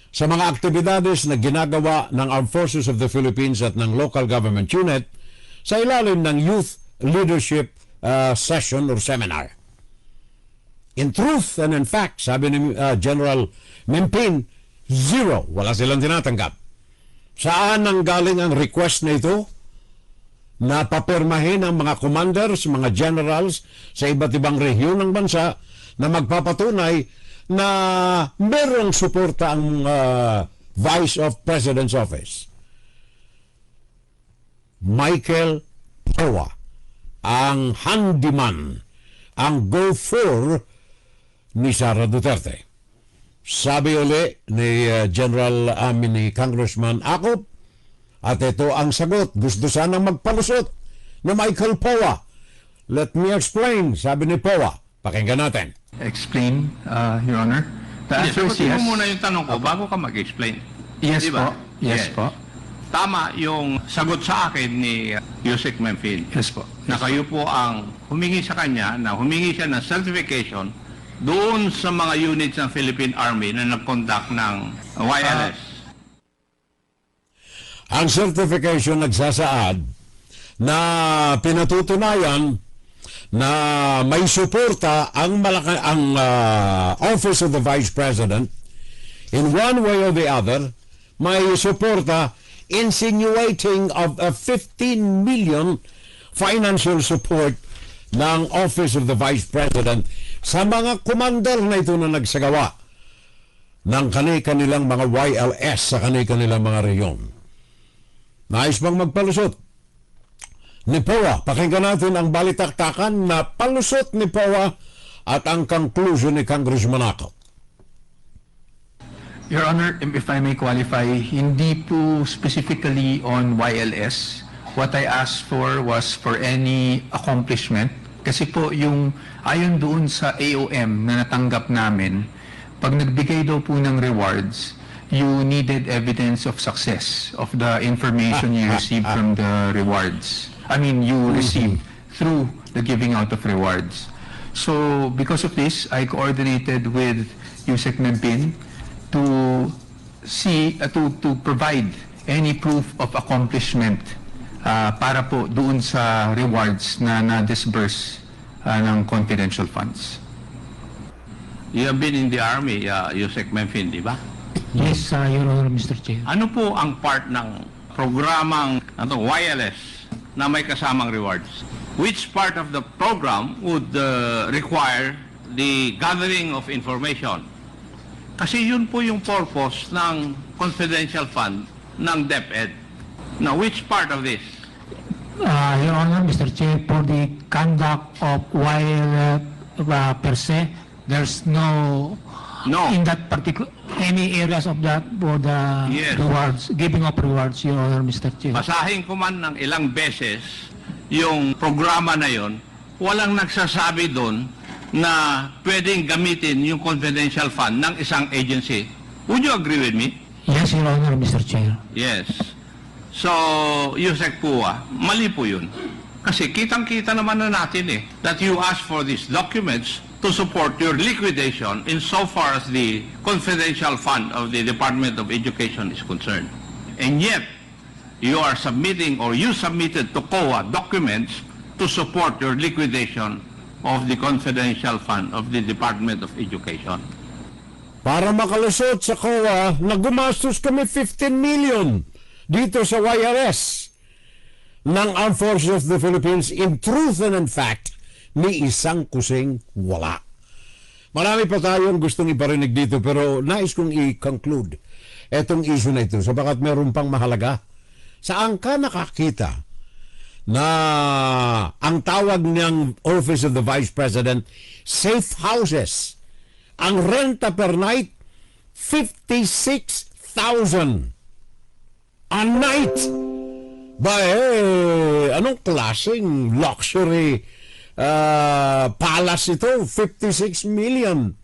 sa mga aktibidades na ginagawa ng Armed Forces of the Philippines at ng local government unit sa ilalim ng Youth Leadership Session or Seminar. In truth and in fact, sabi ni General Mempin, zero. Wala silang tinatanggap. Saan ang galing ang request na ito? Na papirmahin ang mga commanders, mga generals sa iba't ibang rehiyon ng bansa na magpapatunay na merong suporta ang Vice of President's Office. Michael Powa, ang handyman, ang go-for ni Sara Duterte. Sabi uli ni ni Congressman Acop, at ito ang sagot, gusto sanang magpalusot na Michael Powa. Let me explain, sabi ni Powa. Pakinggan natin. Explain, Your Honor. The answer is Sagutin yes. mo muna yung tanong ko bago ka mag-explain. Yes Diba? po. Yes po. Tama yung sagot sa akin ni Yusek Memphil. Yes po. Na kayo po ang humingi sa kanya na humingi siya ng certification doon sa mga units ng Philippine Army na nag-conduct ng YLS. Ang certification nagsasaad na pinatutunayan na may suporta ang Office of the Vice President in one way or the other, may suporta insinuating of a 15 million financial support ng Office of the Vice President sa mga commander na ito na nagsagawa ng kanilang mga YLS sa kanilang mga reyon. Nais bang magpalusot ni Powa? Pakinggan natin ang balitaktakan na palusot ni Powa at ang conclusion ni Congressman Acop. Your Honor, if I may qualify, hindi po specifically on YLS. What I asked for was for any accomplishment. Kasi po yung ayon doon sa AOM na natanggap namin, pag nagbigay daw po ng rewards, you needed evidence of success of the information you received from the rewards. I mean, you received through the giving out of rewards. So, because of this, I coordinated with Yusek Mempin to see, to provide any proof of accomplishment para po doon sa rewards na na-disburse ng confidential funds. You have been in the Army, Yusek Memphil, di ba? Yes, Your Honor, Mr. Chair. Ano po ang part ng programang YLS na may kasamang rewards? Which part of the program would require the gathering of information? Kasi yun po yung purpose ng confidential fund ng Deped. Now, which part of this? Your Honor, Mr. Chair, for the conduct of while per se, there's no in that particular any areas of that for the Yes. rewards, giving of rewards, Your Honor, Mr. Chair. Basahin ko man ng ilang beses yung programa na yon, walang nagsasabi doon na pwedeng gamitin yung confidential fund ng isang agency. Would you agree with me? Yes, Your Honor, Mr. Chair. Yes. So, Yusek Pua, mali po yun. Kasi kitang-kita naman na natin that you asked for these documents to support your liquidation insofar as the confidential fund of the Department of Education is concerned. And yet, you are submitting or you submitted to COA documents to support your liquidation of the confidential fund of the Department of Education. Para makalusot sa COA na gumastos kami 15 million dito sa YRS ng Armed Forces of the Philippines. In truth and in fact, ni isang kusing wala. Marami pa tayong gustong iparinig dito pero nais kong i-conclude etong issue na ito sapagat meron pang mahalaga. Saan ka nakakita na ang tawag ng Office of the Vice President, Safehouses, ang renta per night, 56,000 a night. Ba anong klaseng luxury palace ito? 56 million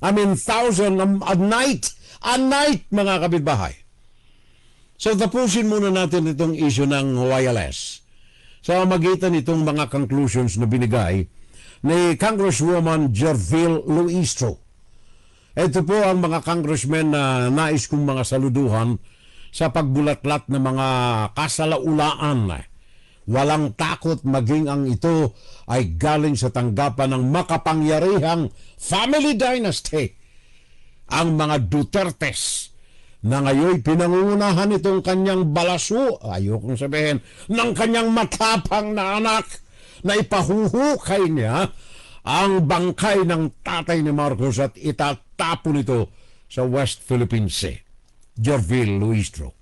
I mean, 1,000 a night. A night, mga kapitbahay. So, tapusin muna natin itong issue ng wireless. Sa magitan itong mga conclusions na binigay ni Congresswoman Jerville Luistro. Ito po ang mga congressmen na nais kong mga saluduhan sa pagbulatlat ng mga kasalaulaan. Walang takot maging ang ito ay galing sa tanggapan ng makapangyarihang family dynasty. Ang mga Dutertes na ngayon pinangungunahan itong kanyang balaso, ayokong sabihin, ng kanyang matapang na anak na ipahuhukay niya ang bangkay ng tatay ni Marcos at itatapon ito sa West Philippine Sea. Jerville Luistro.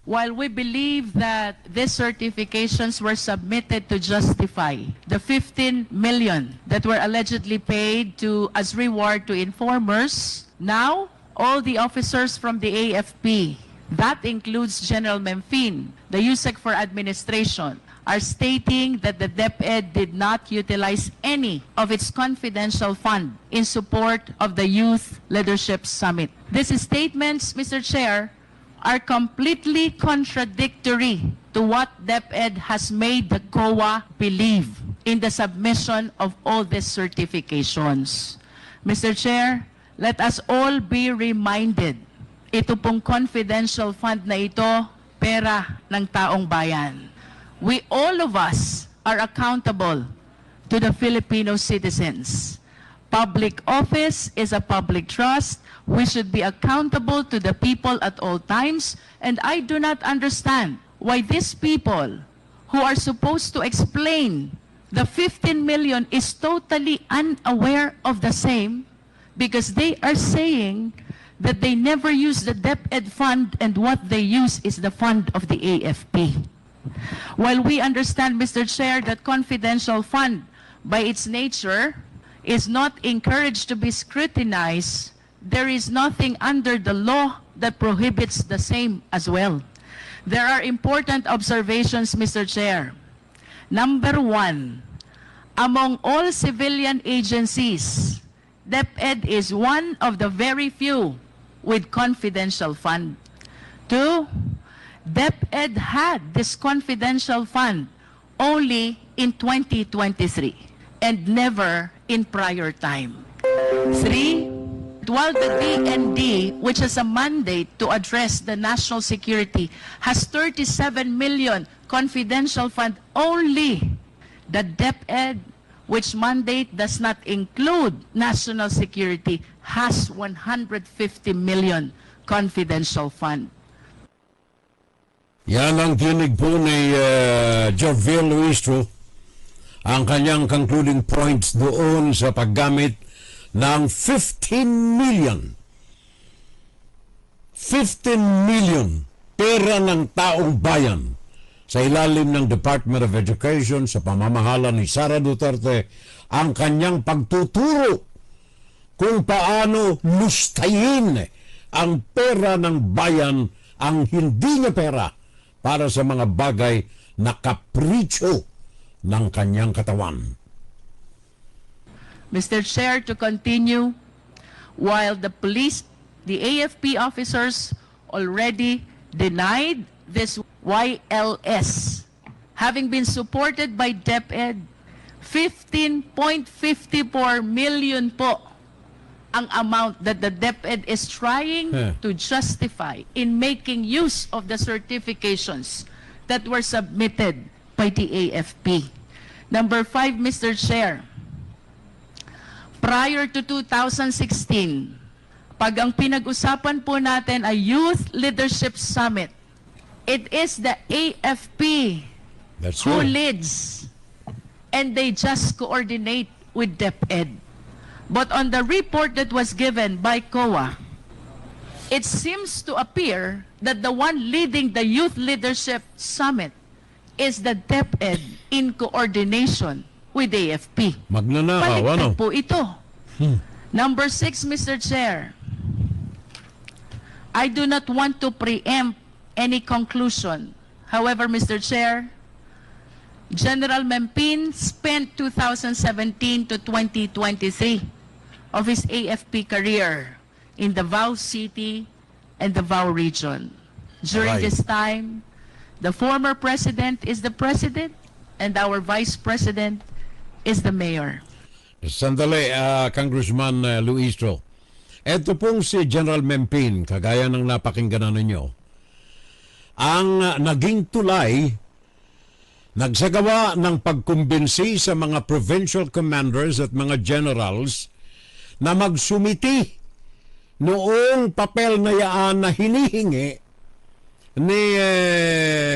While we believe that these certifications were submitted to justify the 15 million that were allegedly paid as reward to informers, now all the officers from the AFP, that includes General Memphine, the USEC for Administration, are stating that the Deped did not utilize any of its confidential fund in support of the Youth Leadership Summit. These statements, Mr. Chair, are completely contradictory to what Deped has made the COA believe in the submission of all these certifications. Mr. Chair, let us all be reminded, ito pong confidential fund na ito, pera ng taong bayan. We all of us are accountable to the Filipino citizens. Public office is a public trust. We should be accountable to the people at all times. And I do not understand why these people who are supposed to explain the 15 million is totally unaware of the same, because they are saying that they never use the Deped fund and what they use is the fund of the AFP. While we understand, Mr. Chair, that confidential fund by its nature is not encouraged to be scrutinized, there is nothing under the law that prohibits the same as well. There are important observations, Mr. Chair. Number one, among all civilian agencies, Deped is one of the very few with confidential fund. Two, Deped had this confidential fund only in 2023 and never in prior time. Three, while the DND, which has a mandate to address the national security, has 37 million confidential fund only, the Deped, which mandate does not include national security, has 150 million confidential fund. Yan ang tinig po ni Jerville Luistro, ang kanyang concluding points doon sa paggamit ng 15 million pera ng taong bayan sa ilalim ng Department of Education sa pamamahala ni Sara Duterte, ang kanyang pagtuturo kung paano lustayin ang pera ng bayan, ang hindi niya pera, para sa mga bagay na kapritsyo ng kanyang katawan. Mr. Chair, to continue, while the police, the AFP officers already denied this YLS, having been supported by Deped, 15.54 million po ang amount that the Deped is trying to justify in making use of the certifications that were submitted by the AFP. Number 5, Mr. Chair, prior to 2016, pag ang pinag-usapan po natin ay Youth Leadership Summit, it is the AFP who leads, and they just coordinate with Deped. But on the report that was given by COA, it seems to appear that the one leading the Youth Leadership Summit is the Deped in coordination with AFP. Magnanakaw, ano? Baliktad po ito. Number 6, Mr. Chair, I do not want to preempt any conclusion. However, Mr. Chair, General Memphine spent 2017 to 2023 of his AFP career in Davao City and Davao region. During Right. this time, the former president is the president and our vice president is the mayor. Sandali, Congressman Luistro. Ito pong si General Mempin, kagaya ng napakinggan ninyo, ang naging tulay, nagsagawa ng pagkumbinsi sa mga provincial commanders at mga generals na magsumiti noong papel na yaan na hinihingi ni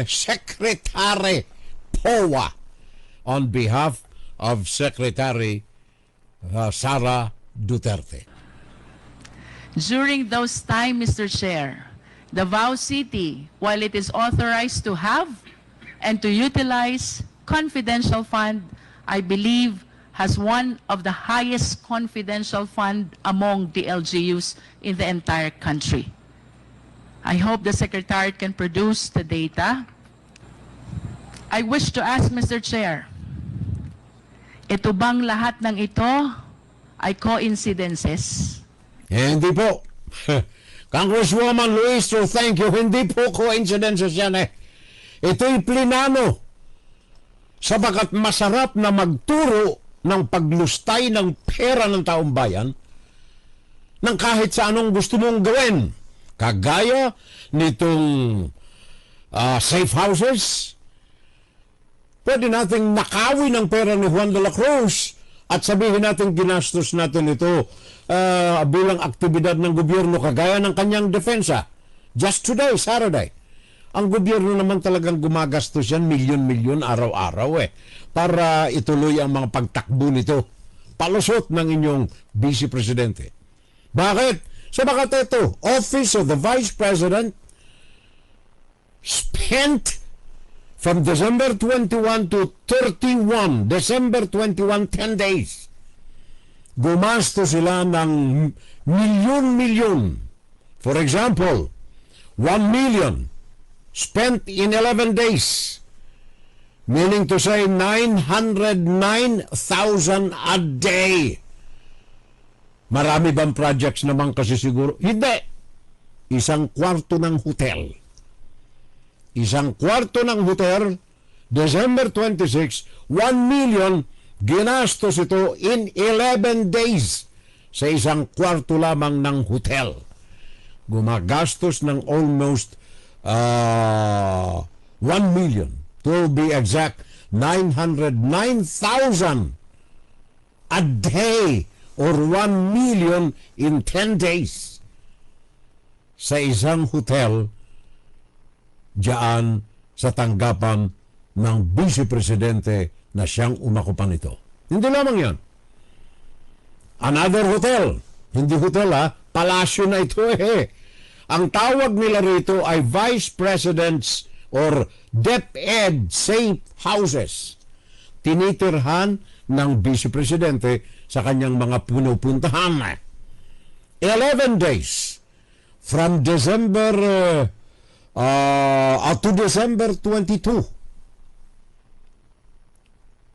Secretary POA on behalf of Secretary Sara Duterte. During those time, Mr. Chair, Davao City, while it is authorized to have and to utilize confidential fund, I believe has one of the highest confidential fund among the LGUs in the entire country. I hope the Secretariat can produce the data. I wish to ask, Mr. Chair, ito bang lahat ng ito ay coincidences? Hindi po. Congresswoman Luistro, thank you. Hindi po coincidences yan eh. Ito'y plinano. Sabagat masarap na magturo ng paglustay ng pera ng taong bayan ng kahit sa anong gusto mong gawin. Kagaya nitong Safehouses. Pwede nating nakawin ang pera ni Juan de la Cruz at sabihin natin ginastos natin ito bilang aktibidad ng gobyerno kagaya ng kanyang depensa. Just today, Saturday, ang gobyerno naman talagang gumagastos yan milyon-milyon araw-araw para ituloy ang mga pagtakbo nito. Palusot ng inyong Vice Presidente. Bakit? Sabagat ito, Office of the Vice President spent from December 21 to 31, December 21, 10 days. Gumasto sila ng milyon-milyon. For example, 1 million spent in 11 days. Meaning to say 909,000 a day. Marami bang projects naman kasi siguro? Hindi. Isang kwarto ng hotel. Isang kwarto ng hotel, December 26, 1 million, ginastos ito in 11 days sa isang kwarto lamang ng hotel. Gumagastos ng almost 1 million. To be exact, 909,000 a day or 1 million in 10 days sa isang hotel diyan sa tanggapan ng Vice Presidente na siyang umakupan nito. Hindi lamang yan. Another hotel. Hindi hotel palasyo na ito Ang tawag nila rito ay Vice Presidents or Deped Safehouses. Tinitirhan ng Vice Presidente sa kanyang mga pinupuntahan. 11 days from December to December 22.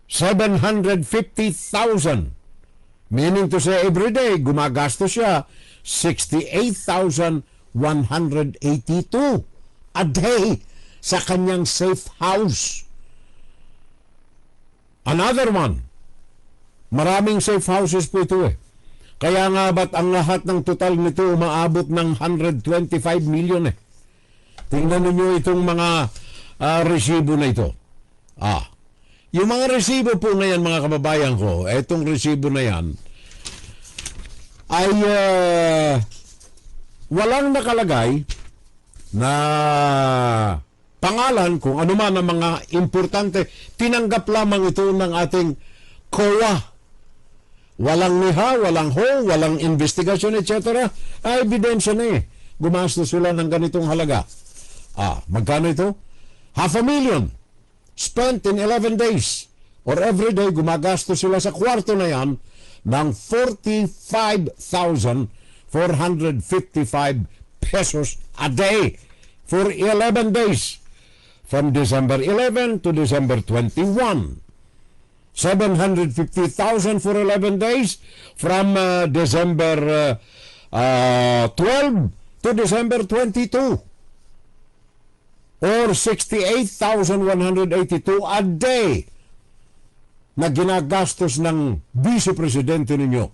750,000. Meaning to say every day, gumagastos siya 68,182 a day sa kanyang safe house. Another one. Maraming safe houses po ito Kaya nga ba't ang lahat ng total nito umaabot ng 125 million Tingnan niyo itong mga resibo na ito. Yung mga resibo po na yan, mga kababayan ko, itong resibo na yan, ay walang nakalagay na pangalan kung ano man ang mga importante. Tinanggap lamang ito ng ating COA. Walang niha, walang ho, walang investigasyon, etc. Ebidensya na Gumastos sila ng ganitong halaga. Magkano ito? 500,000 spent in 11 days. Or every day, gumagastos sila sa kwarto na yan ng 45,455 pesos a day for 11 days. From December 11 to December 21. 750,000 for 11 days from December 12 to December 22. Or 68,182 a day na ginagastos ng Vice Presidente ninyo.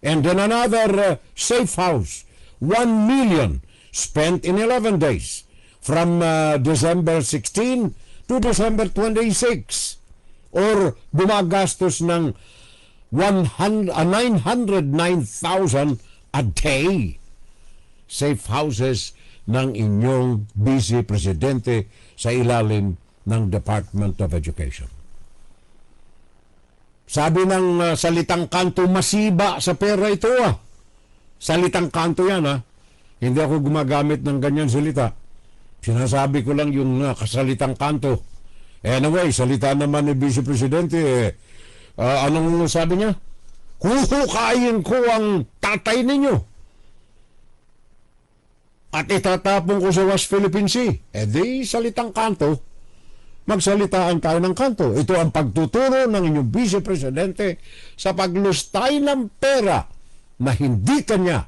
And then another safe house, 1 million spent in 11 days from December 16 to December 26. Or gumagastos ng 909,000 a day. Safe houses ng inyong Vice Presidente sa ilalim ng Department of Education. Sabi ng salitang kanto, masiba sa pera ito Salitang kanto yan Hindi ako gumagamit ng ganyan salita. Sinasabi ko lang yung kasalitang kanto. Anyway, salita naman ni Vice Presidente, anong sabi niya? Huhukayin ko ang tatay ninyo at itatapon ko sa West Philippine Sea. Di salitang kanto, magsalitaan tayo ng kanto. Ito ang pagtuturo ng inyong Vice Presidente sa paglustay ng pera na hindi kanya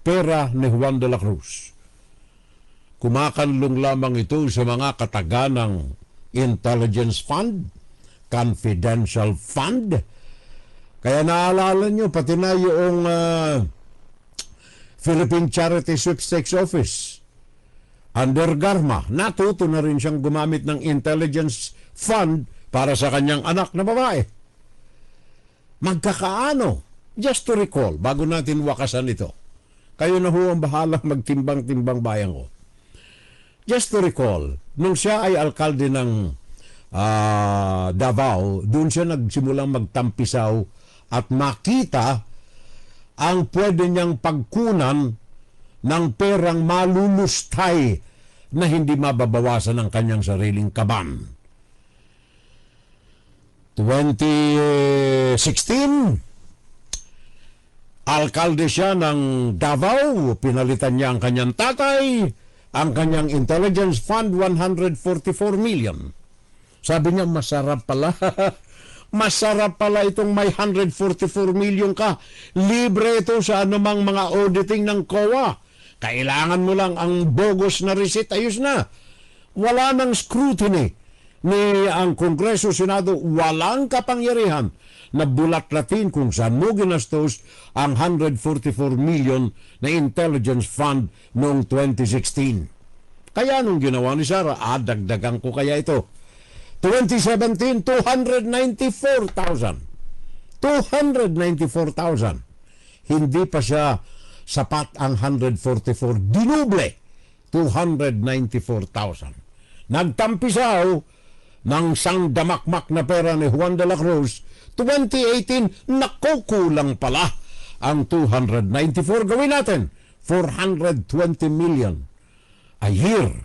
pera ni Juan de la Cruz. Kumakanlong lamang ito sa mga kataganang Intelligence Fund, Confidential Fund. Kaya naalala nyo, pati na yung Philippine Charity Sweepstakes Office under Garma, natuto na rin siyang gumamit ng Intelligence Fund para sa kanyang anak na babae. Magkakaano? Just to recall, bago natin wakasan ito, kayo na ho ang bahalang magtimbang-timbang bayan ko. Just to recall, nung siya ay alkalde ng Davao, doon siya nagsimulang magtampisaw at makita ang pwede niyang pagkunan ng perang malulustay na hindi mababawasan ng kanyang sariling kaban. 2016, alkalde siya ng Davao, pinalitan niya ang kanyang tatay, ang kanyang intelligence fund, 144 million. Sabi niya, masarap pala. Masarap pala itong may 144 million ka. Libre ito sa anumang mga auditing ng COA. Kailangan mo lang ang bogus na receipt, ayos na. Wala nang scrutiny ni ang Kongreso, Senado, walang kapangyarihan na bulat-latin kung saan mo ginastos ang 144 million na intelligence fund noong 2016. Kaya nung ginawa ni Sara, dagdagan ko kaya ito. 2017, 294,000. 294,000. Hindi pa siya sapat ang 144. Dinuble, 294,000. Nagtampisaw ng sangdamakmak na pera ni Juan de la Cruz. 2018, nakukulang pala ang 294. Gawin natin, 420 million a year.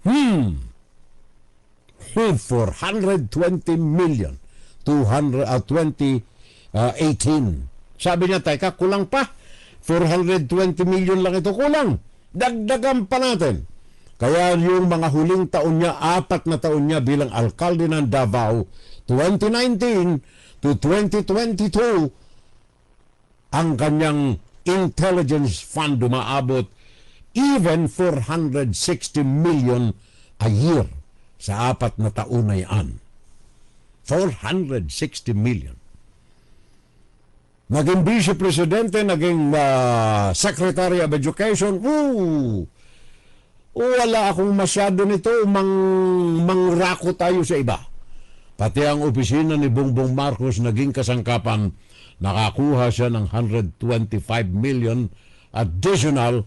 420 million 2018. Sabi niya, teka, kulang pa. 420 million lang ito, kulang. Dagdagan pa natin. Kaya yung mga huling taon niya, 4 na taon niya bilang alkalde ng Davao, 2019 to 2022, ang kanyang intelligence fund umaabot even 460 million a year sa 4 na taon na yan. 460 million. Naging Vice Presidente, naging Secretary of Education. Wala akong masyado nito. Mangrako tayo sa iba. Pati ang opisina ni Bongbong Marcos naging kasangkapan. Nakakuha siya ng 125 million additional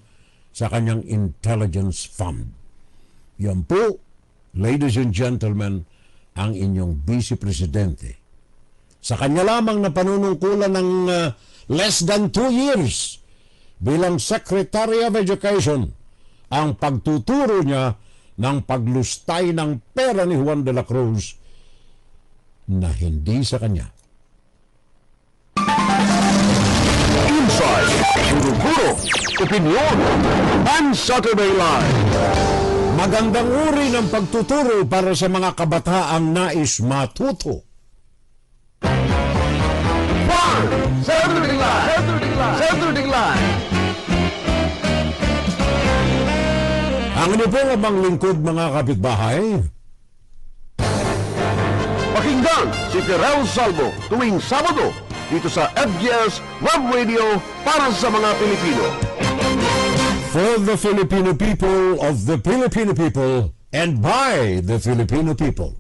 sa kanyang intelligence fund. Yan po, ladies and gentlemen, ang inyong Vice Presidente. Sa kanya lamang na panunungkulan ng less than 2 years bilang Secretary of Education, ang pagtuturo niya ng paglustay ng pera ni Juan de la Cruz na hindi sa kanya. Inside, Guro-Guro, Opinion, and Saturday Live. Magandang uri ng pagtuturo para sa mga kabataang nais matuto. Saturday Live. Ang inyo pong abang lingkod, mga kapitbahay. Pakinggan si Ferel Salvo tuwing Sabado dito sa FGS Web Radio para sa mga Pilipino. For the Filipino people, of the Filipino people, and by the Filipino people.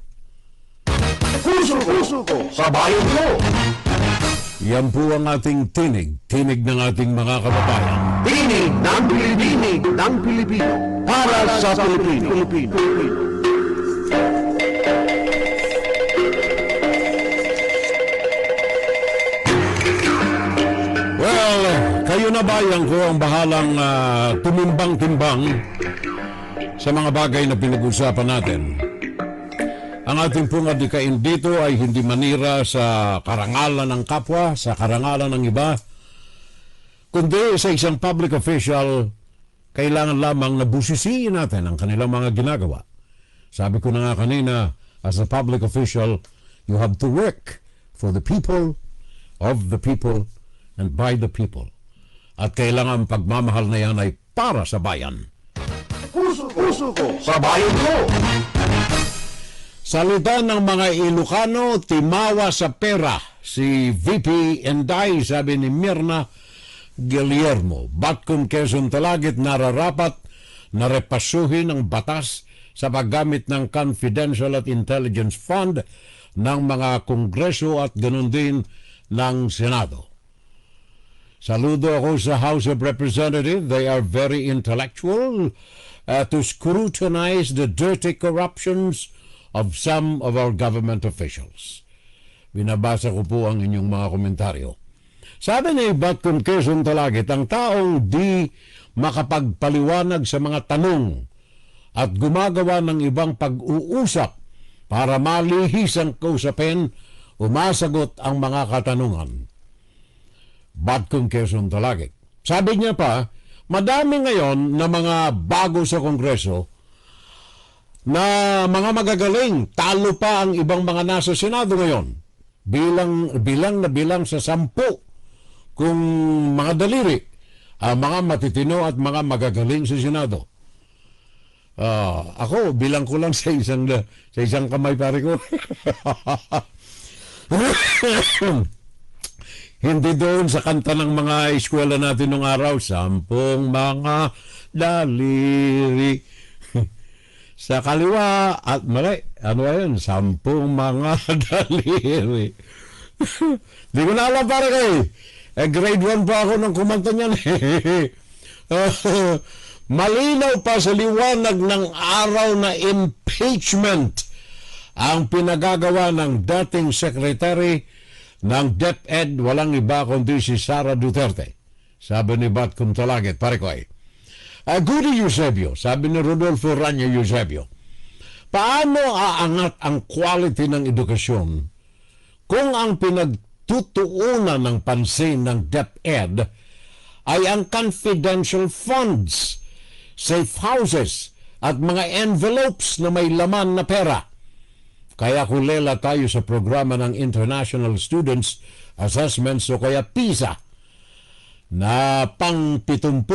Puso ko sa bayan ko. Yan po ang ating tinig ng ating mga kababayan. Tinig ng Pilipino para sa Pilipino. Well, kayo na bayan ko ang bahalang tumimbang-timbang sa mga bagay na pinag-usapan natin. Ang ating pong adikain dito ay hindi manira sa karangalan ng kapwa, sa karangalan ng iba, kundi sa isang public official, kailangan lamang na busisiin natin ang kanilang mga ginagawa. Sabi ko na nga kanina, as a public official, you have to work for the people, of the people, and by the people. At kailangan pagmamahal na yan ay para sa bayan. Puso ko sa bayan ko. Salita ng mga Ilocano, timawa sa pera. Si VP Inday, sabi ni Mirna Guillermo. Batcom Quezon Talagit nararapat na repasuhin ang batas sa paggamit ng Confidential at Intelligence Fund ng mga Kongreso at ganun din ng Senado. Saludo ako sa House of Representatives. They are very intellectual to scrutinize the dirty corruptions of some of our government officials. Binabasa ko po ang inyong mga komentaryo. Sabi ni Batcom Quezon Talagit, ang taong di makapagpaliwanag sa mga tanong at gumagawa ng ibang pag-uusap para malihis ang kausapin, umasagot ang mga katanungan. Batcom Quezon Talagit. Sabi niya pa, madami ngayon na mga bago sa Kongreso na mga magagaling, talo pa ang ibang mga nasa Senado ngayon. Bilang sa 10 kung mga daliri, mga matitino at mga magagaling sa Senado. Ako, bilang ko lang sa isang kamay, pare ko. Hindi doon sa kanta ng mga eskwela natin nung araw, 10 mga daliri sa kaliwa at mali. Ano yun? 10 mga daliri. Di ko na alam, pare kayo. Grade 1 pa ako nang kumanta niyan. Malinaw pa sa liwanag ng araw na impeachment ang pinagagawa ng dating secretary ng Deped, walang iba kundi si Sara Duterte. Sabi ni Batcom Talagit, pare ko ay. Goody Eusebio, sabi ni Rodolfo Rania Eusebio, paano aangat ang quality ng edukasyon kung ang pinagtutuunan ng pansin ng Deped ay ang confidential funds, Safehouses at mga envelopes na may laman na pera? Kaya kulela tayo sa programa ng International Students Assessments o kaya PISA na pang 70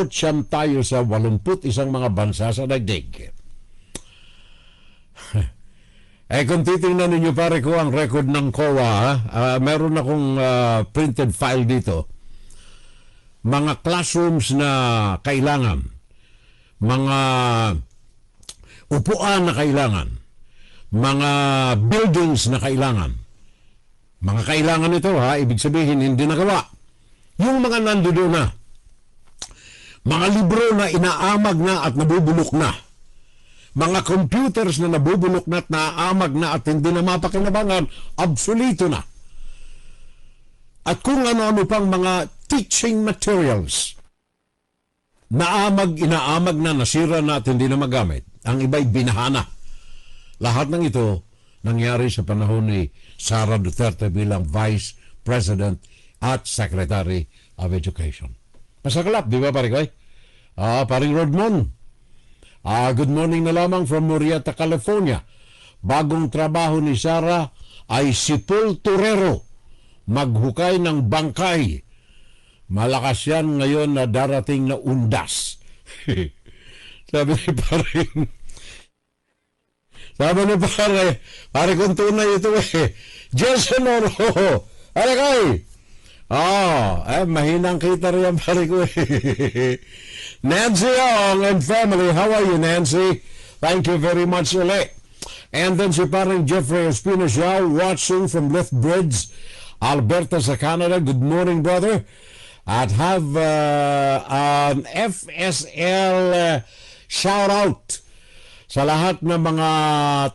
tayo sa 81 mga bansa sa daigdig. Kung titingnan ninyo, pare ko, ang record ng COA, meron akong printed file dito. Mga classrooms na kailangan, mga upuan na kailangan, mga buildings na kailangan. Mga kailangan ito, ibig sabihin hindi nagawa. Yung mga nandoon na, mga libro na inaamag na at nabubulok na, mga computers na nabubulok na at naamag na at hindi na mapakinabangan, obsoleto na. At kung ano-ano pang mga teaching materials, inaamag na, nasira na at hindi na magamit. Ang iba'y binahana. Lahat ng ito nangyari sa panahon ni Sara Duterte bilang Vice President at Secretary of Education. Masaklap, di ba, pare ko? Paring Rodmond. Good morning na lamang from Murrieta, California. Bagong trabaho ni Sara ay sepulturero. maghukay ng bangkay. Malakas yan ngayon na darating na undas. Sabi ni pare kung tunay ito Jason Oro, kay. Mahinang kita riyan pare ko Nancy Ong and family, how are you, Nancy? Thank you very much ulit. And then si parang Jeffrey Espinasiao watching from Lethbridge, Alberta sa Canada. Good morning, brother. At have an FSL shout out sa lahat ng mga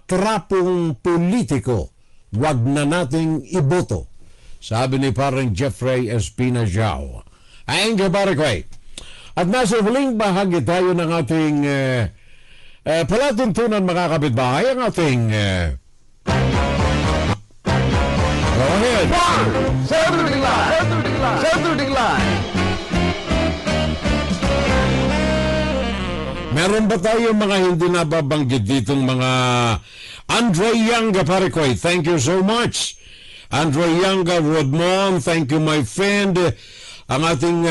trapong politiko. Wag na nating iboto. Sabi ni parang Jeffrey Espinasiao. Ayun ka pare ko At nasa huling bahagi tayo ng ating palatuntunan mga kapitbahay, ang ating go ahead. Saturday Live. Meron ba tayo mga hindi nababanggit ditong mga Andre Yanga pare ko? Thank you so much. Andre Yanga, Rodmon, thank you my friend. Ang ating